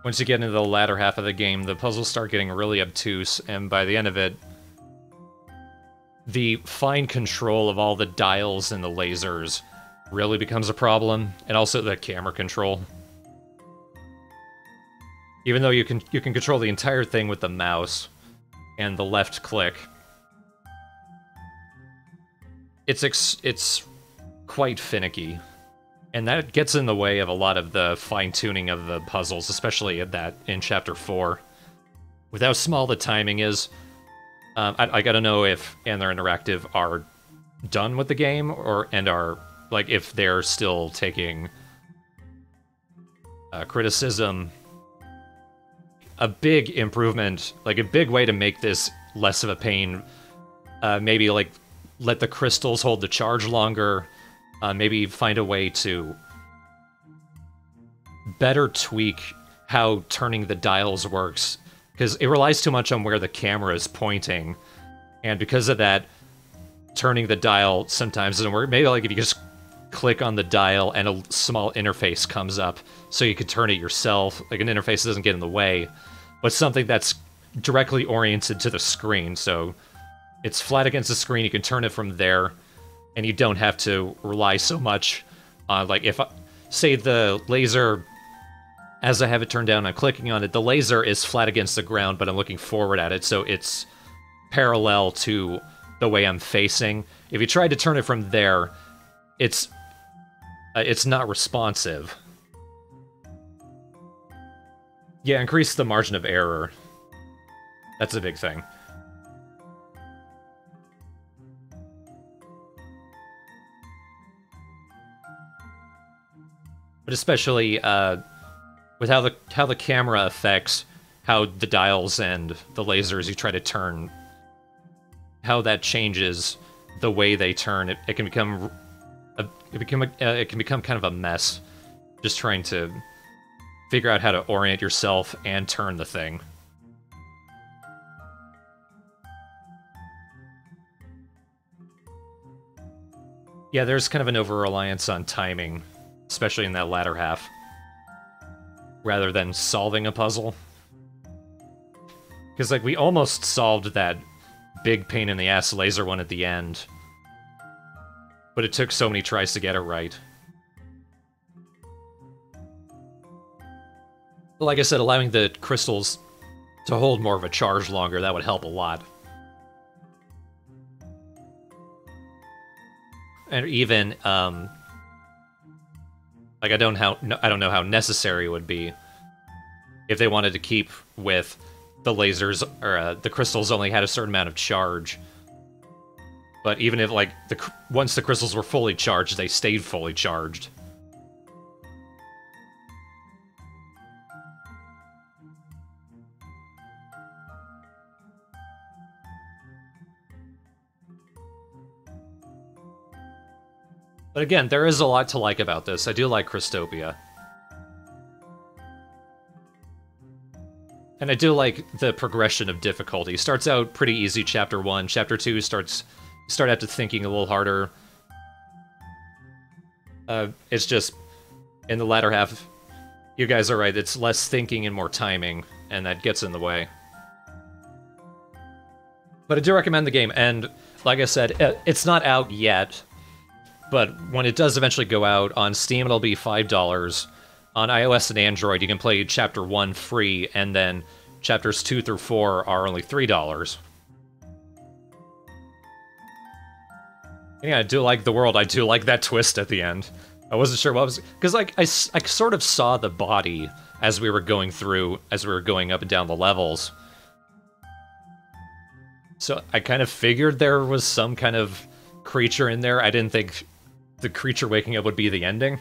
[SPEAKER 1] Once you get into the latter half of the game, the puzzles start getting really obtuse, and by the end of it, the fine control of all the dials and the lasers really becomes a problem, and also the camera control. Even though you can control the entire thing with the mouse and the left click, it's quite finicky, and that gets in the way of a lot of the fine-tuning of the puzzles, especially in Chapter 4. With how small the timing is, I gotta know if Antler Interactive are done with the game, and are, like, if they're still taking criticism. A big improvement, like a big way to make this less of a pain, maybe like let the crystals hold the charge longer, maybe find a way to better tweak how turning the dials works, because it relies too much on where the camera is pointing, and because of that, turning the dial sometimes doesn't work. Maybe like if you just click on the dial and a small interface comes up so you can turn it yourself, like an interface doesn't get in the way, but something that's directly oriented to the screen, so it's flat against the screen, you can turn it from there, and you don't have to rely so much on, like, if, say the laser, as I have it turned down, I'm clicking on it, the laser is flat against the ground, but I'm looking forward at it, so it's parallel to the way I'm facing. If you tried to turn it from there, it's not responsive. Yeah, increase the margin of error. That's a big thing. But especially with how the camera affects how the dials and the lasers you try to turn, how that changes the way they turn, it can become it can become kind of a mess. Just trying to figure out how to orient yourself and turn the thing. Yeah, there's kind of an over-reliance on timing, especially in that latter half, rather than solving a puzzle. Because, like, we almost solved that big pain-in-the-ass laser one at the end, but it took so many tries to get it right. Like I said, allowing the crystals to hold more of a charge longer, that would help a lot. And even, like, I don't know how necessary it would be if they wanted to keep with the lasers, or the crystals only had a certain amount of charge. But even if, like, once the crystals were fully charged, they stayed fully charged. But again, there is a lot to like about this. I do like Crystopia. And I do like the progression of difficulty. Starts out pretty easy, Chapter 1. Chapter 2 start after thinking a little harder. It's just, in the latter half, you guys are right, it's less thinking and more timing, and that gets in the way. But I do recommend the game, and like I said, it's not out yet, but when it does eventually go out, on Steam it'll be $5. On iOS and Android, you can play Chapter 1 free, and then Chapters 2 through 4 are only $3. Yeah, I do like the world. I do like that twist at the end. I wasn't sure what was... Because, like, I sort of saw the body as we were going through, as we were going up and down the levels. So I kind of figured there was some kind of creature in there. I didn't think the creature waking up would be the ending.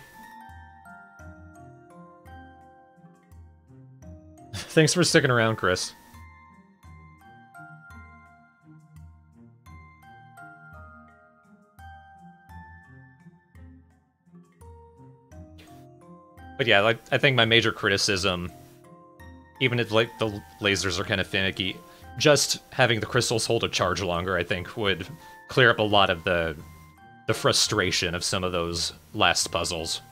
[SPEAKER 1] Thanks for sticking around, Chris. But yeah, like, I think my major criticism, even if, like, the lasers are kind of finicky, just having the crystals hold a charge longer, I think, would clear up a lot of the frustration of some of those last puzzles.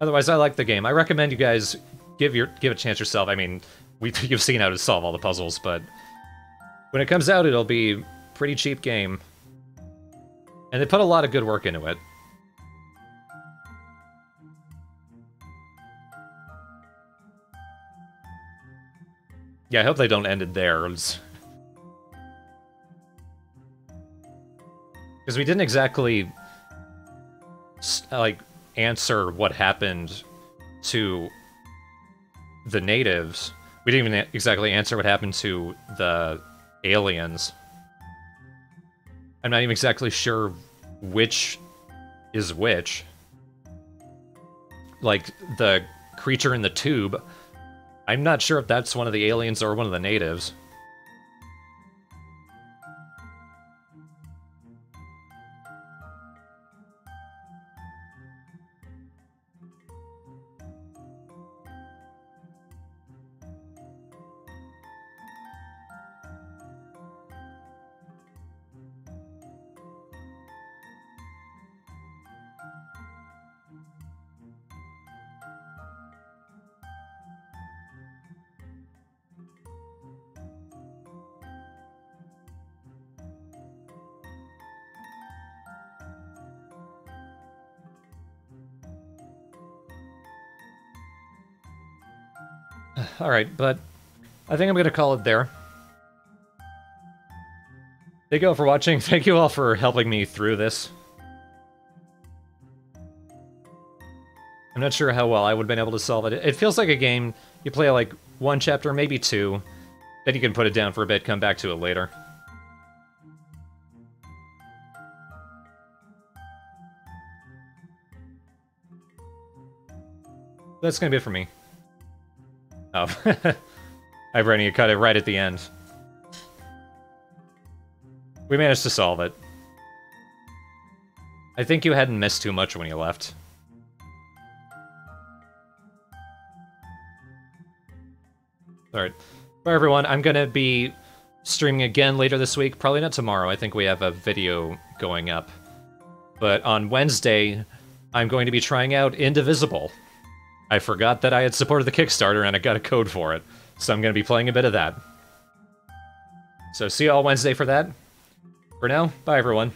[SPEAKER 1] Otherwise, I like the game. I recommend you guys give a chance yourself. I mean, you've seen how to solve all the puzzles, but when it comes out, it'll be a pretty cheap game. And they put a lot of good work into it. Yeah, I hope they don't end it there. Because we didn't exactly, like, answer what happened to the natives. We didn't even exactly answer what happened to the aliens. I'm not even exactly sure which is which. Like, the creature in the tube, I'm not sure if that's one of the aliens or one of the natives. Alright, but I think I'm going to call it there. Thank you all for watching. Thank you all for helping me through this. I'm not sure how well I would have been able to solve it. It feels like a game you play like one chapter, maybe two, then you can put it down for a bit, come back to it later. That's going to be it for me. Oh. Hi, Brenny, you cut it right at the end. We managed to solve it. I think you hadn't missed too much when you left. Alright. Bye, everyone. I'm gonna be streaming again later this week. Probably not tomorrow. I think we have a video going up. But on Wednesday, I'm going to be trying out Indivisible. I forgot that I had supported the Kickstarter and I got a code for it. So I'm going to be playing a bit of that. So see you all Wednesday for that. For now, bye everyone.